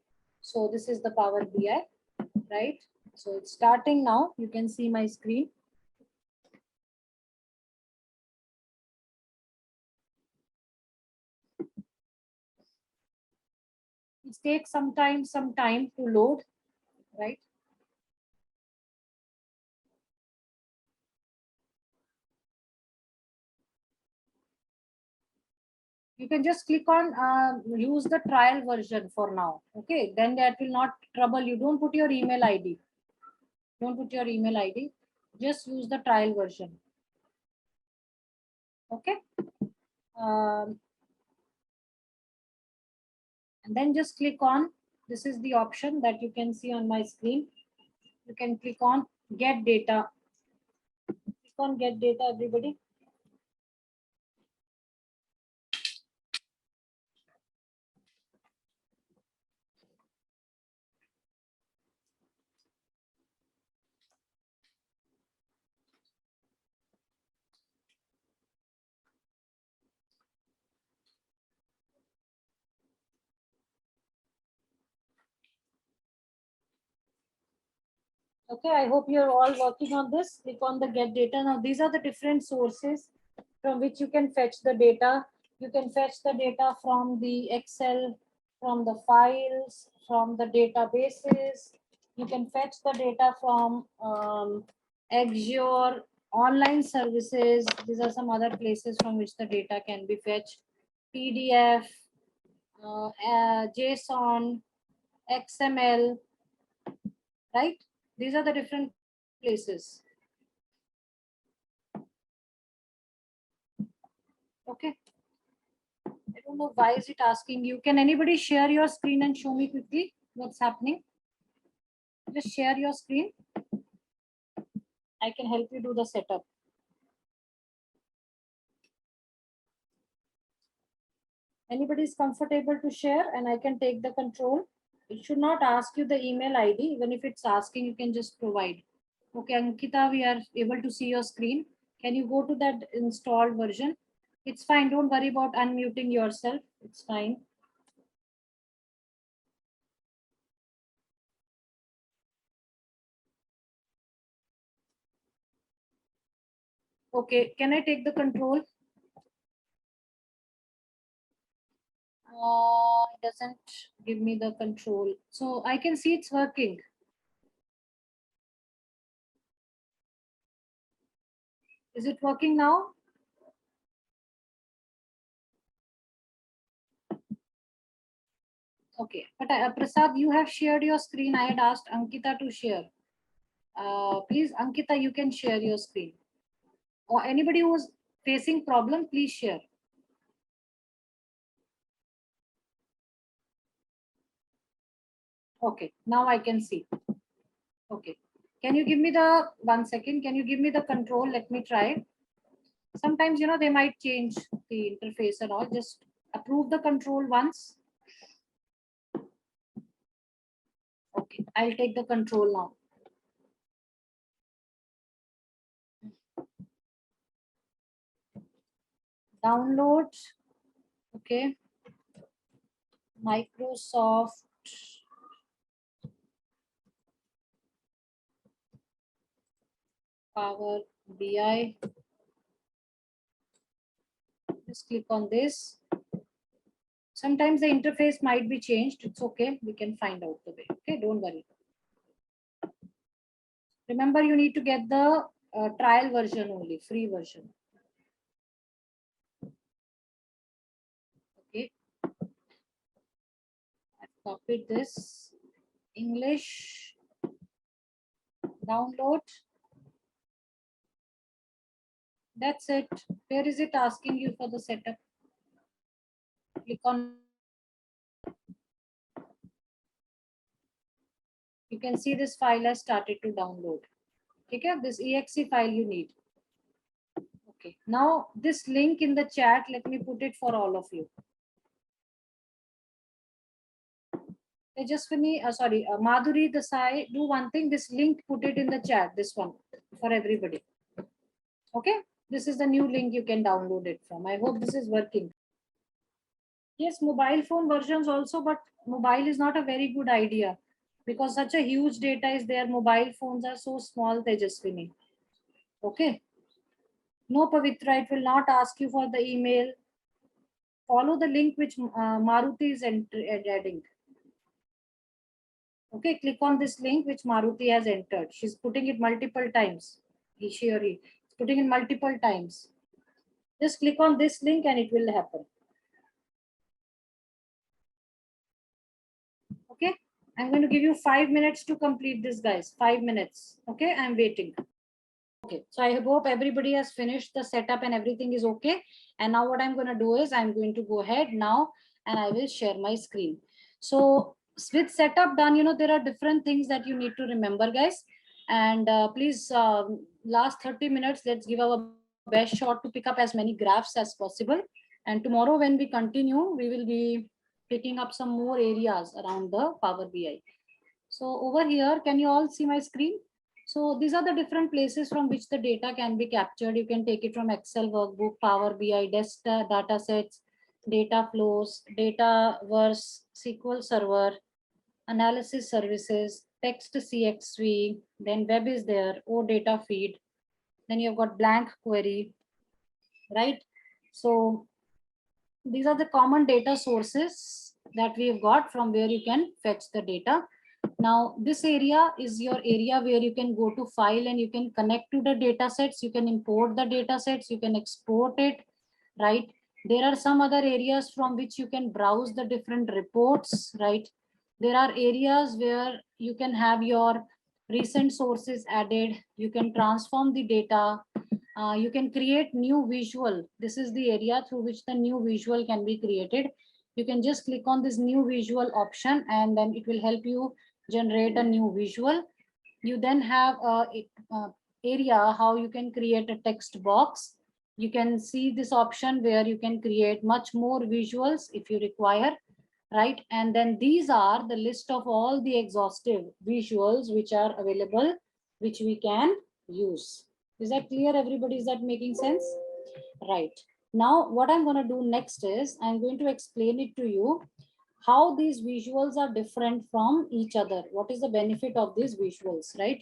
So this is the Power BI, right? So it's starting now. You can see my screen. It takes some time to load, right? You can just click on use the trial version for now. Okay, then that will not trouble you. Don't put your email ID. Don't put your email ID. Just use the trial version. Okay. And then just click on, this is the option that you can see on my screen. You can click on get data. Click on get data, everybody. Okay, I hope you're all working on this. Click on the get data. Now, these are the different sources from which you can fetch the data. You can fetch the data from the Excel, from the files, from the databases. You can fetch the data from Azure, online services. These are some other places from which the data can be fetched. PDF, JSON, XML, right? These are the different places. Okay. I don't know why is it asking you. Can anybody share your screen and show me quickly what's happening? Just share your screen. I can help you do the setup. Anybody is comfortable to share and I can take the control. It should not ask you the email ID. Even if it's asking, you can just provide. Okay, Ankita, we are able to see your screen. Can you go to that installed version? It's fine. Don't worry about unmuting yourself. It's fine. Okay, can I take the control? It doesn't give me the control. So I can see it's working. Is it working now? Okay, but Prasad, you have shared your screen. I had asked Ankita to share. Please, Ankita, you can share your screen. Or anybody who's facing problem, please share. Okay, now I can see. Okay, can you give me the 1 second? Can you give me the control? Let me try. Sometimes, they might change the interface and all. Just approve the control once. Okay, I'll take the control now. Download. Okay. Microsoft Power BI. Just click on this. Sometimes the interface might be changed. It's okay. We can find out the way. Okay, don't worry. Remember, you need to get the trial version only, free version. Okay. I've copied this. English. Download. That's it. Where is it asking you for the setup? Click on. You can see this file has started to download. Okay, this exe file you need. Okay, now this link in the chat, let me put it for all of you. Tejaswini, Madhuri Desai, do one thing, this link, put it in the chat, this one, for everybody. Okay, this is the new link you can download it from. I hope this is working. Yes, mobile phone versions also, but mobile is not a very good idea because such a huge data is there. Mobile phones are so small, Tejaswini. Okay. No, Pavitra, it will not ask you for the email. Follow the link which Maruti is adding. Okay, click on this link which Maruti has entered. She's putting it multiple times. She or he is putting it multiple times. Just click on this link and it will happen. Okay, I'm going to give you 5 minutes to complete this, guys. 5 minutes. Okay, I'm waiting. Okay, so I hope everybody has finished the setup and everything is okay. And now what I'm going to do is I'm going to go ahead now and I will share my screen. So with setup done, there are different things that you need to remember, guys. And please, last 30 minutes, let's give our best shot to pick up as many graphs as possible. And tomorrow when we continue, we will be picking up some more areas around the Power BI. So over here, can you all see my screen? So these are the different places from which the data can be captured. You can take it from Excel workbook, Power BI, data sets, data flows, Dataverse, SQL Server, analysis services, text CXV, then web is there, OData feed, then you've got blank query, right? So these are the common data sources that we've got from where you can fetch the data. Now, this area is your area where you can go to file and you can connect to the data sets. You can import the data sets, you can export it, right? There are some other areas from which you can browse the different reports, right? There are areas where you can have your recent sources added. You can transform the data. You can create new visual. This is the area through which the new visual can be created. You can just click on this new visual option and then it will help you generate a new visual. You then have a area how you can create a text box. You can see this option where you can create much more visuals if you require, right? And then these are the list of all the exhaustive visuals which are available, which we can use. Is that clear, everybody? Is that making sense? Right. Now, what I'm going to do next is I'm going to explain it to you how these visuals are different from each other. What is the benefit of these visuals, right?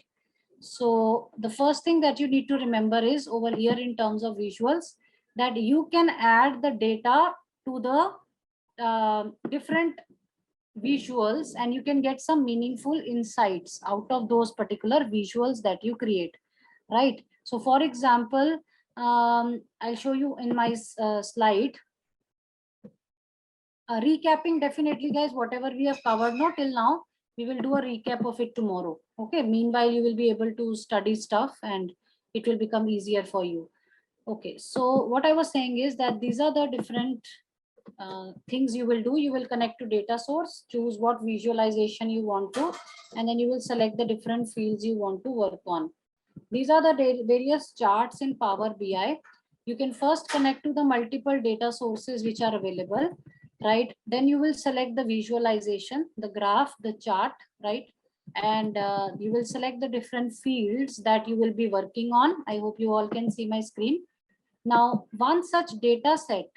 So the first thing that you need to remember is over here in terms of visuals that you can add the data to the different visuals and you can get some meaningful insights out of those particular visuals that you create, right? So for example, I'll show you in my slide. Recapping, definitely guys, whatever we have covered not till now, we will do a recap of it tomorrow. Okay, meanwhile you will be able to study stuff and it will become easier for you. Okay, so what I was saying is that these are the different things you will do. You will connect to data source, choose what visualization you want to, and then you will select the different fields you want to work on. These are the various charts in Power BI. You can first connect to the multiple data sources which are available, right? Then you will select the visualization, the graph, the chart, right? And you will select the different fields that you will be working on. I hope you all can see my screen. Now, one such data set,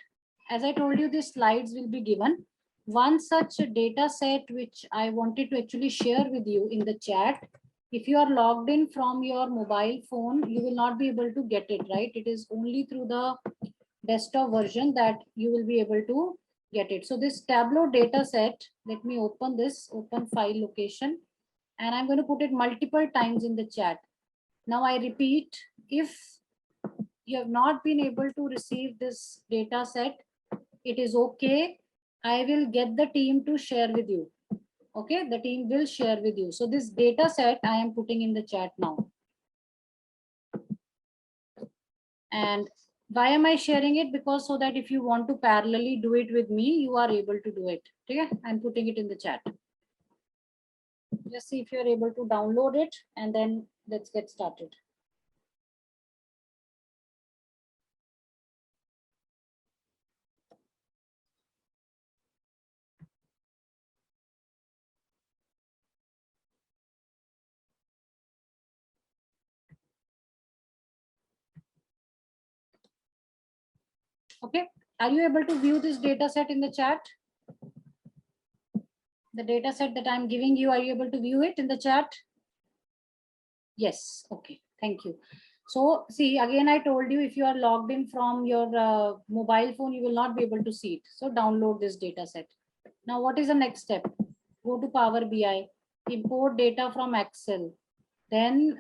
as I told you, these slides will be given. One such data set which I wanted to actually share with you in the chat. If you are logged in from your mobile phone, you will not be able to get it, right? It is only through the desktop version that you will be able to get it. So this Tableau data set, let me open this, open file location, and I'm going to put it multiple times in the chat. Now I repeat, if you have not been able to receive this data set, it is okay. I will get the team to share with you. Okay, the team will share with you. So this data set I am putting in the chat now. And why am I sharing it? Because so that if you want to parallelly do it with me, you are able to do it. Okay, I'm putting it in the chat. Just see if you're able to download it and then let's get started. Okay, are you able to view this data set in the chat? The data set that I'm giving you, are you able to view it in the chat? Yes, okay, thank you. So see, again, I told you if you are logged in from your mobile phone, you will not be able to see it. So download this data set. Now, what is the next step? Go to Power BI, import data from Excel. Then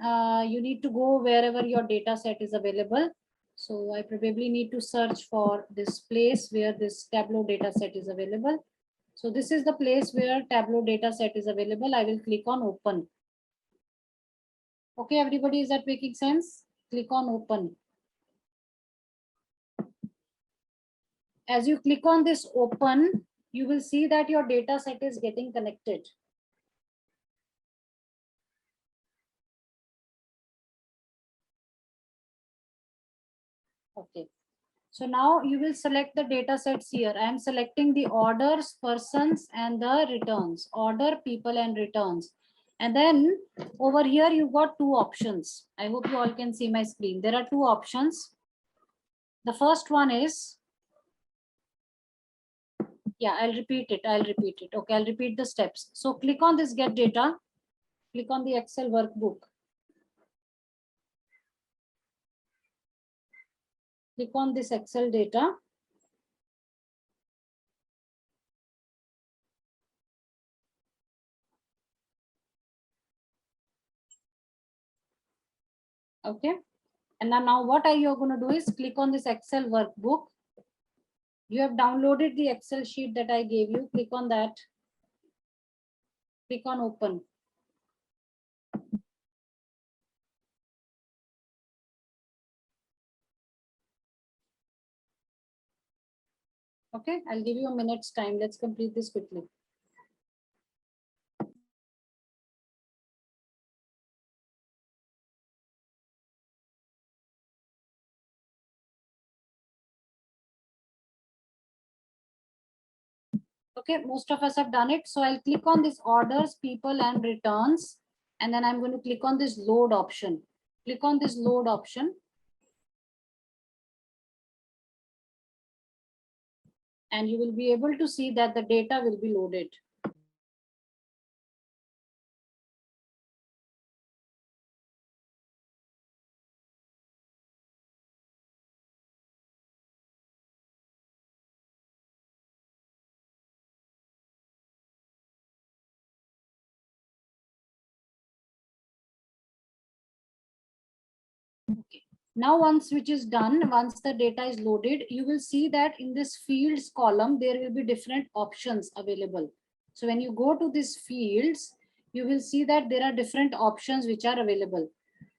you need to go wherever your data set is available. So I probably need to search for this place where this Tableau data set is available. So this is the place where Tableau data set is available. I will click on open. Okay, everybody, is that making sense? Click on open. As you click on this open, you will see that your data set is getting connected. Okay. So now you will select the data sets here. I am selecting the orders, persons, and the returns. Order, people, and returns. And then over here, you've got two options. I hope you all can see my screen. There are two options. The first one is, yeah, I'll repeat it. Okay, I'll repeat the steps. So click on this get data. Click on the Excel workbook. Click on this Excel data. Okay. And now what are you going to do is click on this Excel workbook. You have downloaded the Excel sheet that I gave you. Click on that. Click on open. Okay, I'll give you a minute's time. Let's complete this quickly. Okay, most of us have done it. So I'll click on this orders, people, and returns. And then I'm going to click on this load option. Click on this load option. And you will be able to see that the data will be loaded. Okay. Now once which is done, once the data is loaded, you will see that in this fields column, there will be different options available. So when you go to these fields, you will see that there are different options which are available.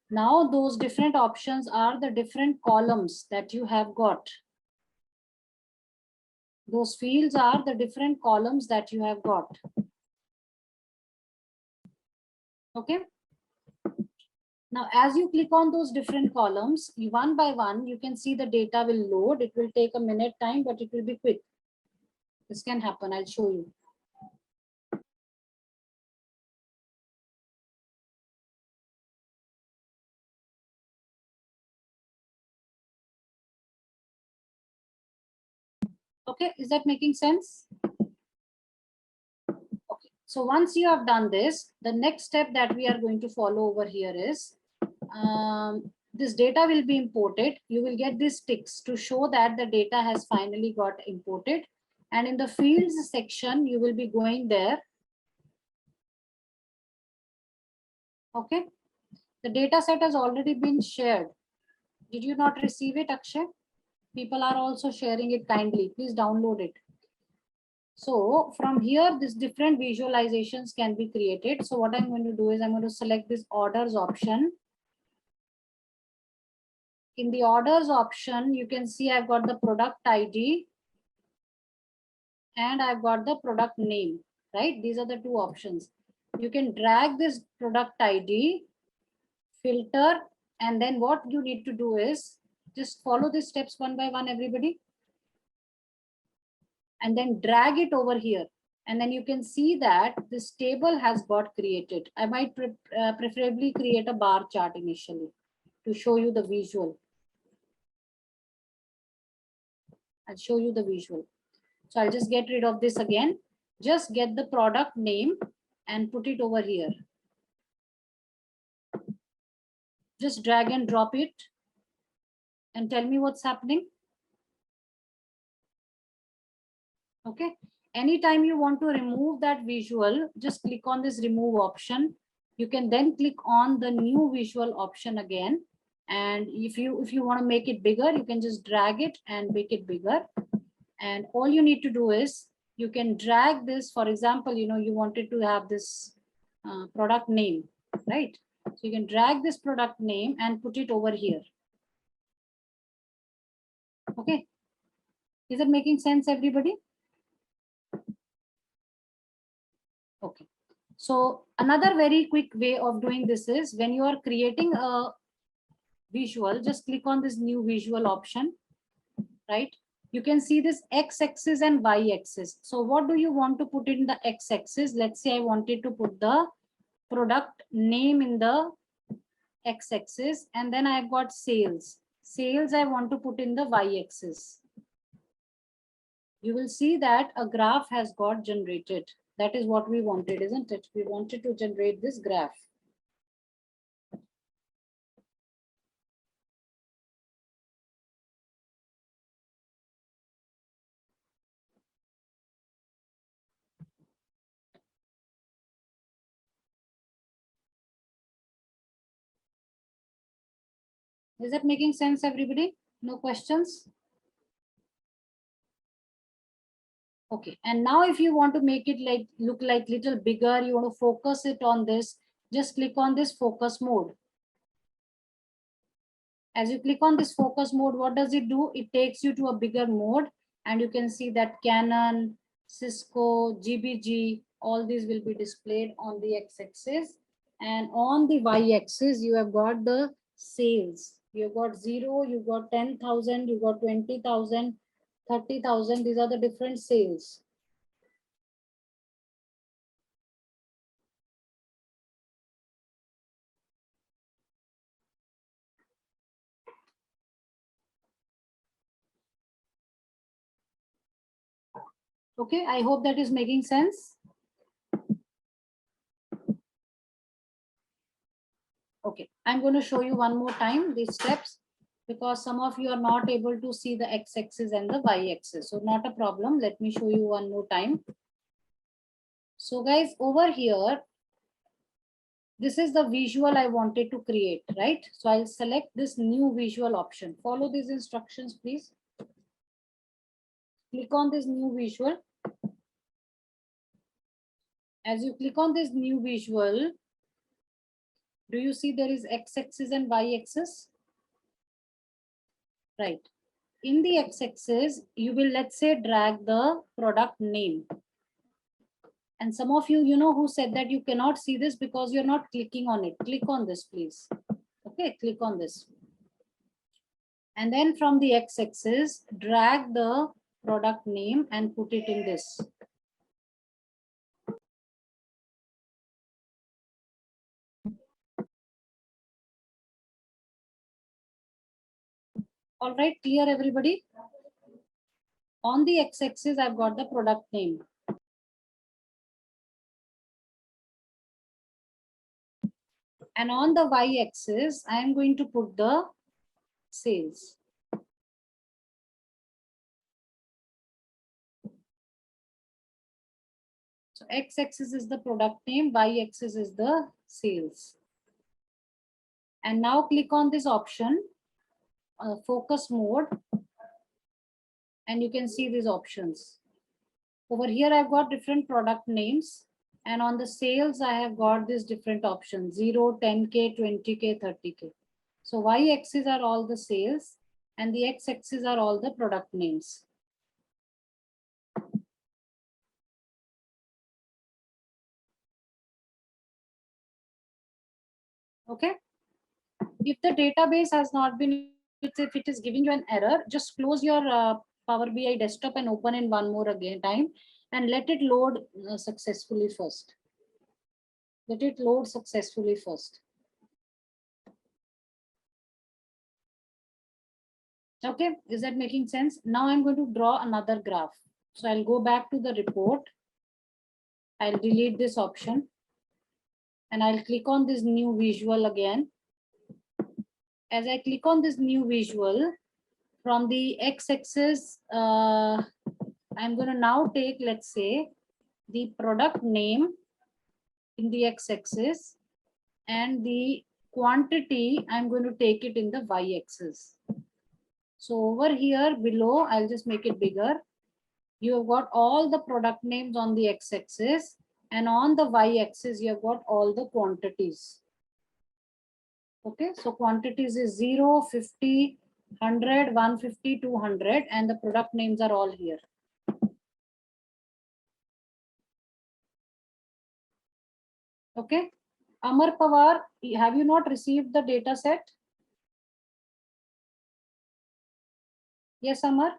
Now those different options are the different columns that you have got. Those fields are the different columns that you have got. Okay. Now, as you click on those different columns, one by one, you can see the data will load. It will take a minute time, but it will be quick. This can happen. I'll show you. Okay, is that making sense? Okay, so once you have done this, the next step that we are going to follow over here is this data will be imported. You will get these ticks to show that the data has finally got imported. And in the fields section, you will be going there. Okay, the data set has already been shared. Did you not receive it, Akshay? People are also sharing it kindly. Please download it. So from here, this different visualizations can be created. So what I'm going to do is I'm going to select this orders option. In the orders option, you can see I've got the product ID and I've got the product name, right? These are the two options. You can drag this product ID, filter, and then what you need to do is just follow these steps one by one, everybody. And then drag it over here. And then you can see that this table has got created. I might preferably create a bar chart initially to show you the visual. I'll show you the visual. So I'll just get rid of this again. Just get the product name and put it over here. Just drag and drop it and tell me what's happening. Okay. Anytime you want to remove that visual, just click on this remove option. You can then click on the new visual option again. And if you want to make it bigger, you can just drag it and make it bigger. And all you need to do is you can drag this. For example, you wanted to have this product name, right? So you can drag this product name and put it over here. Okay. Is it making sense, everybody? Okay. So another very quick way of doing this is when you are creating a visual, just click on this new visual option, right? You can see this x-axis and y-axis. So what do you want to put in the x-axis? Let's say I wanted to put the product name in the x-axis, and then I've got sales. Sales I want to put in the y-axis. You will see that a graph has got generated. That is what we wanted, isn't it? We wanted to generate this graph. Is that making sense, everybody? No questions? Okay, and now if you want to make it like look like little bigger, you want to focus it on this, just click on this focus mode. As you click on this focus mode, what does it do? It takes you to a bigger mode, and you can see that Canon, Cisco, GBG, all these will be displayed on the x-axis, and on the y-axis you have got the sales. You've got 0, you've got 10,000, you've got 20,000, 30,000. These are the different sales. Okay, I hope that is making sense. Okay, I'm going to show you one more time these steps, because some of you are not able to see the x-axis and the y-axis. So not a problem. Let me show you one more time. So guys, over here, this is the visual I wanted to create, right? So I'll select this new visual option. Follow these instructions, please. Click on this new visual. As you click on this new visual, do you see there is x-axis and y-axis? Right. In the x-axis, you will, let's say, drag the product name. And some of you, who said that you cannot see this because you're not clicking on it. Click on this, please. Okay, click on this. And then from the x-axis, drag the product name and put it in this. All right, clear everybody? On the x-axis, I've got the product name. And on the y-axis, I am going to put the sales. So x-axis is the product name, y-axis is the sales. And now click on this option, focus mode, and you can see these options. Over here, I've got different product names, and on the sales, I have got these different options, 0, 10K, 20K, 30K. So y-axis are all the sales, and the x-axis are all the product names. Okay. If the database has not been, if it is giving you an error, just close your Power BI desktop and open in one more time and let it load successfully first. Let it load successfully first. Okay, is that making sense? Now I'm going to draw another graph. So I'll go back to the report. I'll delete this option and I'll click on this new visual again. As I click on this new visual, from the x-axis, I'm going to now take, let's say, the product name in the x-axis and the quantity, I'm going to take it in the y-axis. So over here below, I'll just make it bigger. You have got all the product names on the x-axis, and on the y-axis, you have got all the quantities. Okay, so quantities is 0, 50, 100, 150, 200, and the product names are all here. Okay, Amar Pawar, have you not received the data set? Yes, Amar.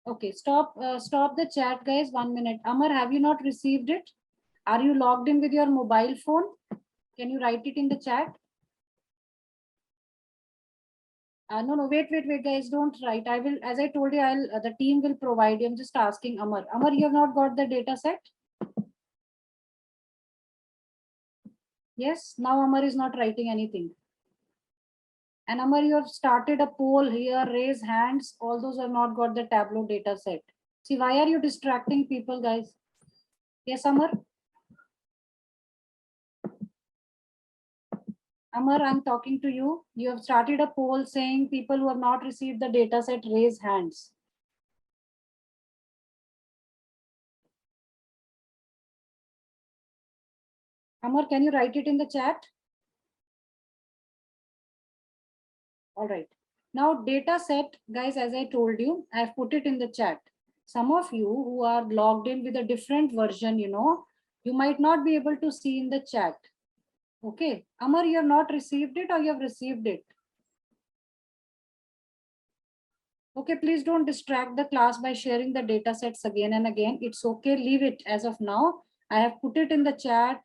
Okay, stop the chat, guys. 1 minute. Amar, have you not received it? Are you logged in with your mobile phone? Can you write it in the chat? No, wait, guys, don't write. I will, as I told you, the team will provide you. I'm just asking Amar. Amar, you have not got the data set? Yes, now Amar is not writing anything. And Amar, you have started a poll here, raise hands. All those have not got the Tableau data set. See, why are you distracting people, guys? Yes, Amar? Amar, I'm talking to you. You have started a poll saying people who have not received the data set, raise hands. Amar, can you write it in the chat? All right. Now data set, guys, as I told you, I've put it in the chat. Some of you who are logged in with a different version, you might not be able to see in the chat. Okay. Amar, you have not received it or you have received it? Okay, please don't distract the class by sharing the data sets again and again. It's okay, leave it as of now. I have put it in the chat.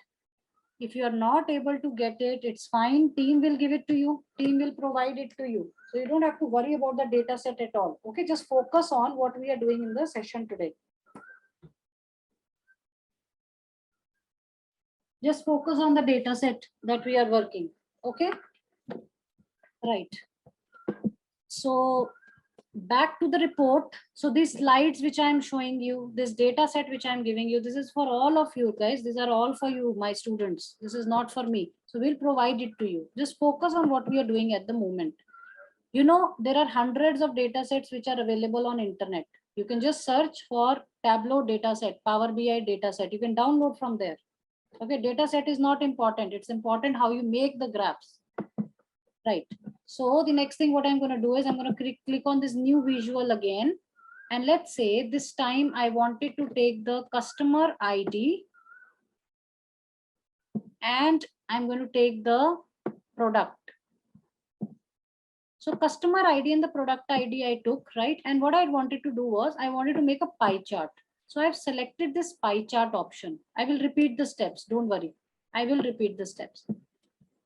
If you are not able to get it, it's fine. Team will give it to you. Team will provide it to you. So you don't have to worry about the data set at all. Okay, just focus on what we are doing in the session today. Just focus on the data set that we are working. Okay, right. So back to the report. So these slides which I'm showing you, this data set which I'm giving you, this is for all of you guys. These are all for you, my students. This is not for me. So we'll provide it to you. Just focus on what we are doing at the moment. There are hundreds of data sets which are available on internet. You can just search for Tableau data set, Power BI data set. You can download from there. Okay, data set is not important. It's important how you make the graphs. Right. So the next thing what I'm going to do is I'm going to click on this new visual again. And let's say this time I wanted to take the customer ID and I'm going to take the product. So customer ID and the product ID I took, right? And what I wanted to do was I wanted to make a pie chart. So I've selected this pie chart option. I will repeat the steps. Don't worry. I will repeat the steps.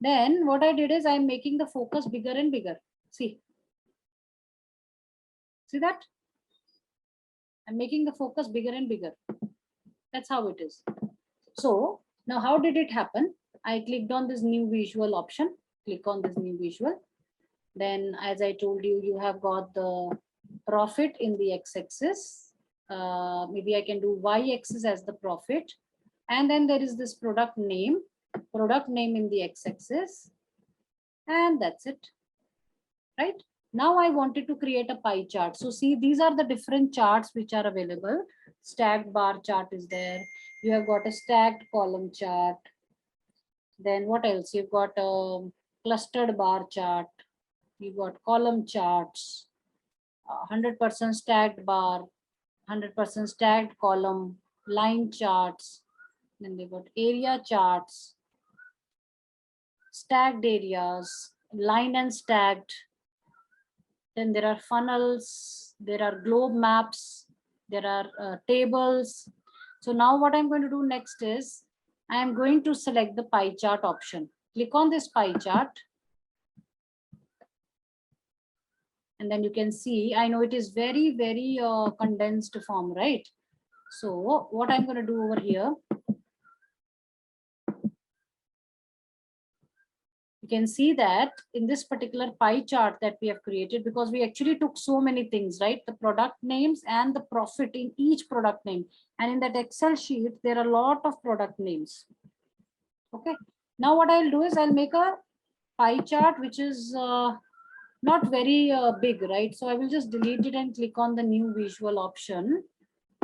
Then what I did is I'm making the focus bigger and bigger. See that? I'm making the focus bigger and bigger. That's how it is. So now how did it happen? I clicked on this new visual option. Click on this new visual. Then as I told you, you have got the profit in the x-axis. Maybe I can do y-axis as the profit. And then there is this product name in the x-axis. And that's it, right? Now I wanted to create a pie chart. So see, these are the different charts which are available. Stacked bar chart is there. You have got a stacked column chart. Then what else? You've got a clustered bar chart. You've got column charts, 100% stacked bar, 100% stacked column, line charts. Then they've got area charts, stacked areas, line and stacked. Then there are funnels, there are globe maps, there are tables. So now what I'm going to do next is I am going to select the pie chart option. Click on this pie chart. And then you can see, I know it is very, very condensed form, right? So what I'm going to do over here, you can see that in this particular pie chart that we have created, because we actually took so many things, right? The product names and the profit in each product name. And in that Excel sheet, there are a lot of product names. Okay. Now what I'll do is I'll make a pie chart, which is not very big, right? So I will just delete it and click on the new visual option.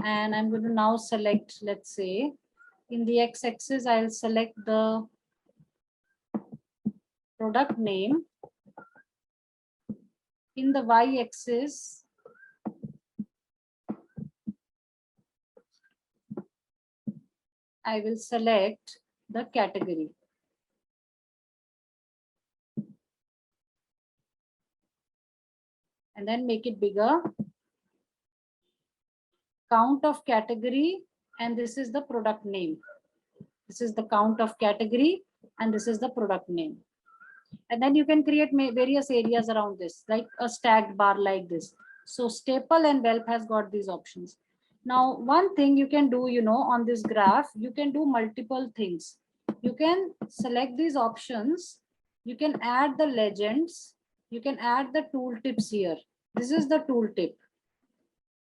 And I'm going to now select, let's say, in the x-axis, I'll select the product name. In the y-axis, I will select the category. and then make it bigger. Count of category, and this is the product name. This is the count of category, and this is the product name. And then you can create various areas around this, like a stacked bar like this. So Staple and Whelp has got these options. Now, one thing you can do, on this graph, you can do multiple things. You can select these options. You can add the legends. You can add the tooltips here. This is the tooltip.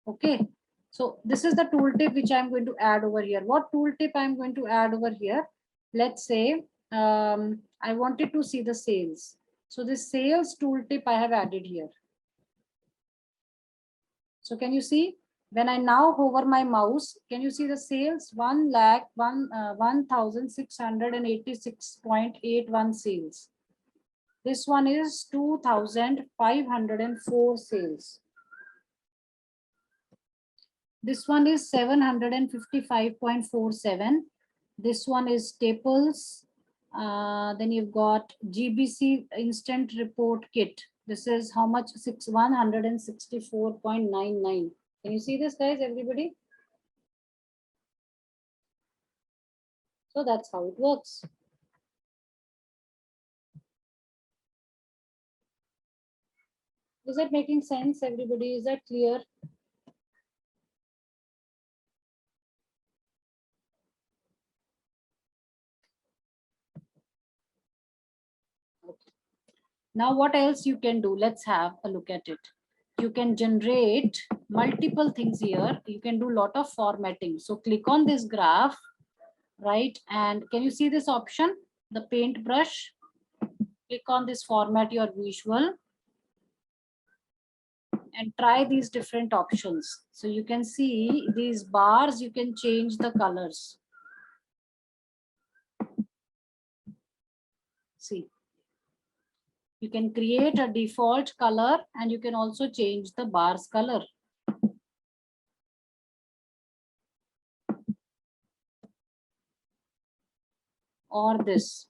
Okay. So this is the tooltip which I'm going to add over here. What tooltip I'm going to add over here? Let's say I wanted to see the sales. So this sales tooltip I have added here. So can you see when I now hover my mouse, can you see the sales? 1,686.81 sales. This one is 2,504 sales. This one is 755.47. This one is Staples. Then you've got GBC Instant Report Kit. This is how much? 164.99. Can you see this, guys, everybody? So that's how it works. Is that making sense, everybody? Is that clear? Okay. Now what else you can do? Let's have a look at it. You can generate multiple things here. You can do a lot of formatting. So click on this graph, right? And can you see this option? The paintbrush. Click on this format your visual and try these different options. So you can see these bars, you can change the colors. See, you can create a default color and you can also change the bars color. Or this.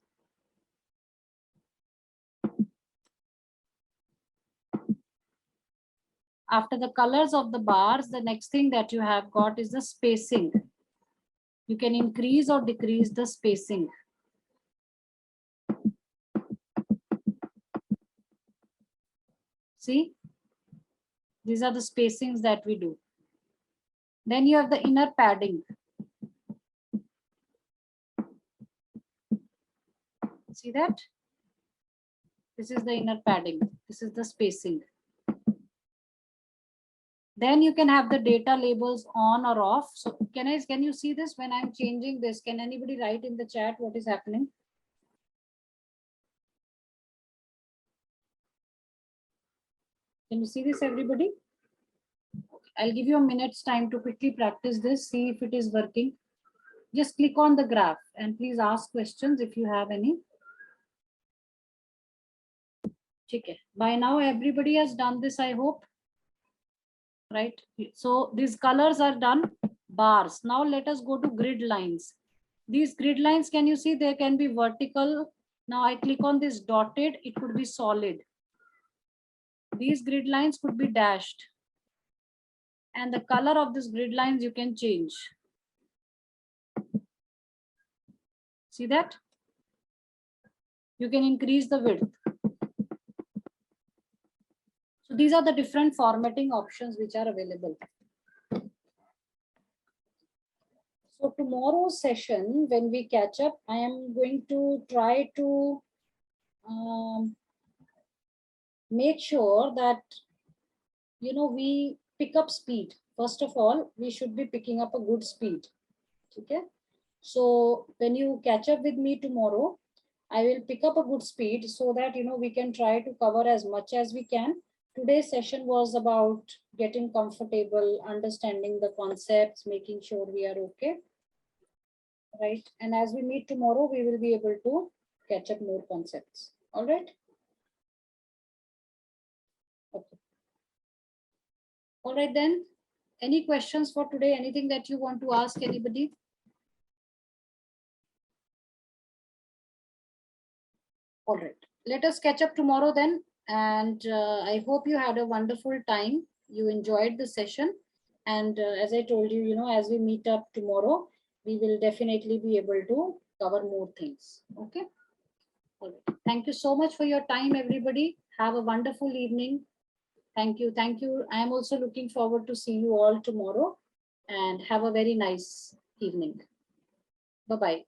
After the colors of the bars, the next thing that you have got is the spacing. You can increase or decrease the spacing. See, these are the spacings that we do. Then you have the inner padding. See that? This is the inner padding. This is the spacing. Then you can have the data labels on or off. So can you see this when I'm changing this? Can anybody write in the chat what is happening? Can you see this, everybody? I'll give you a minute's time to quickly practice this, see if it is working. Just click on the graph and please ask questions if you have any. Okay. By now, everybody has done this, I hope. Right. So these colors are done. Bars. Now let us go to grid lines. These grid lines, can you see they can be vertical? Now I click on this dotted, it could be solid. These grid lines could be dashed. And the color of this grid lines you can change. See that? You can increase the width. So these are the different formatting options which are available. So tomorrow's session, when we catch up, I am going to try to make sure that, we pick up speed. First of all, we should be picking up a good speed. Okay. So when you catch up with me tomorrow, I will pick up a good speed so that, we can try to cover as much as we can. Today's session was about getting comfortable, understanding the concepts, making sure we are okay. Right. And as we meet tomorrow, we will be able to catch up more concepts. All right. Okay. All right, then. Any questions for today? Anything that you want to ask anybody? All right. Let us catch up tomorrow then. And I hope you had a wonderful time. You enjoyed the session. And as I told you, as we meet up tomorrow, we will definitely be able to cover more things. Okay. All right. Thank you so much for your time, everybody. Have a wonderful evening. Thank you. Thank you. I am also looking forward to see you all tomorrow, and have a very nice evening. Bye-bye.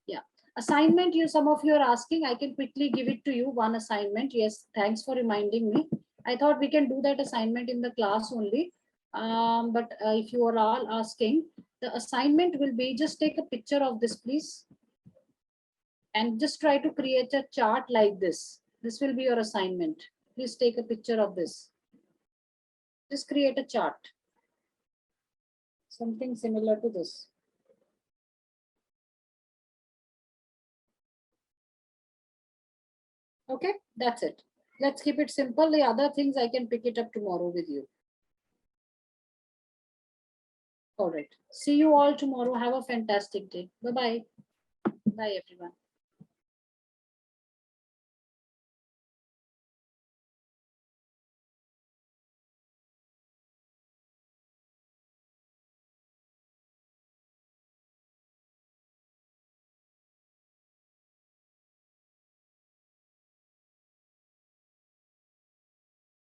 Yeah. Assignment, some of you are asking. I can quickly give it to you. One assignment. Yes, thanks for reminding me. I thought we can do that assignment in the class only. But if you are all asking, the assignment will be, just take a picture of this, please. And just try to create a chart like this. This will be your assignment. Please take a picture of this. Just create a chart. Something similar to this. Okay, that's it. Let's keep it simple. The other things I can pick it up tomorrow with you. All right. See you all tomorrow. Have a fantastic day. Bye-bye. Bye, everyone.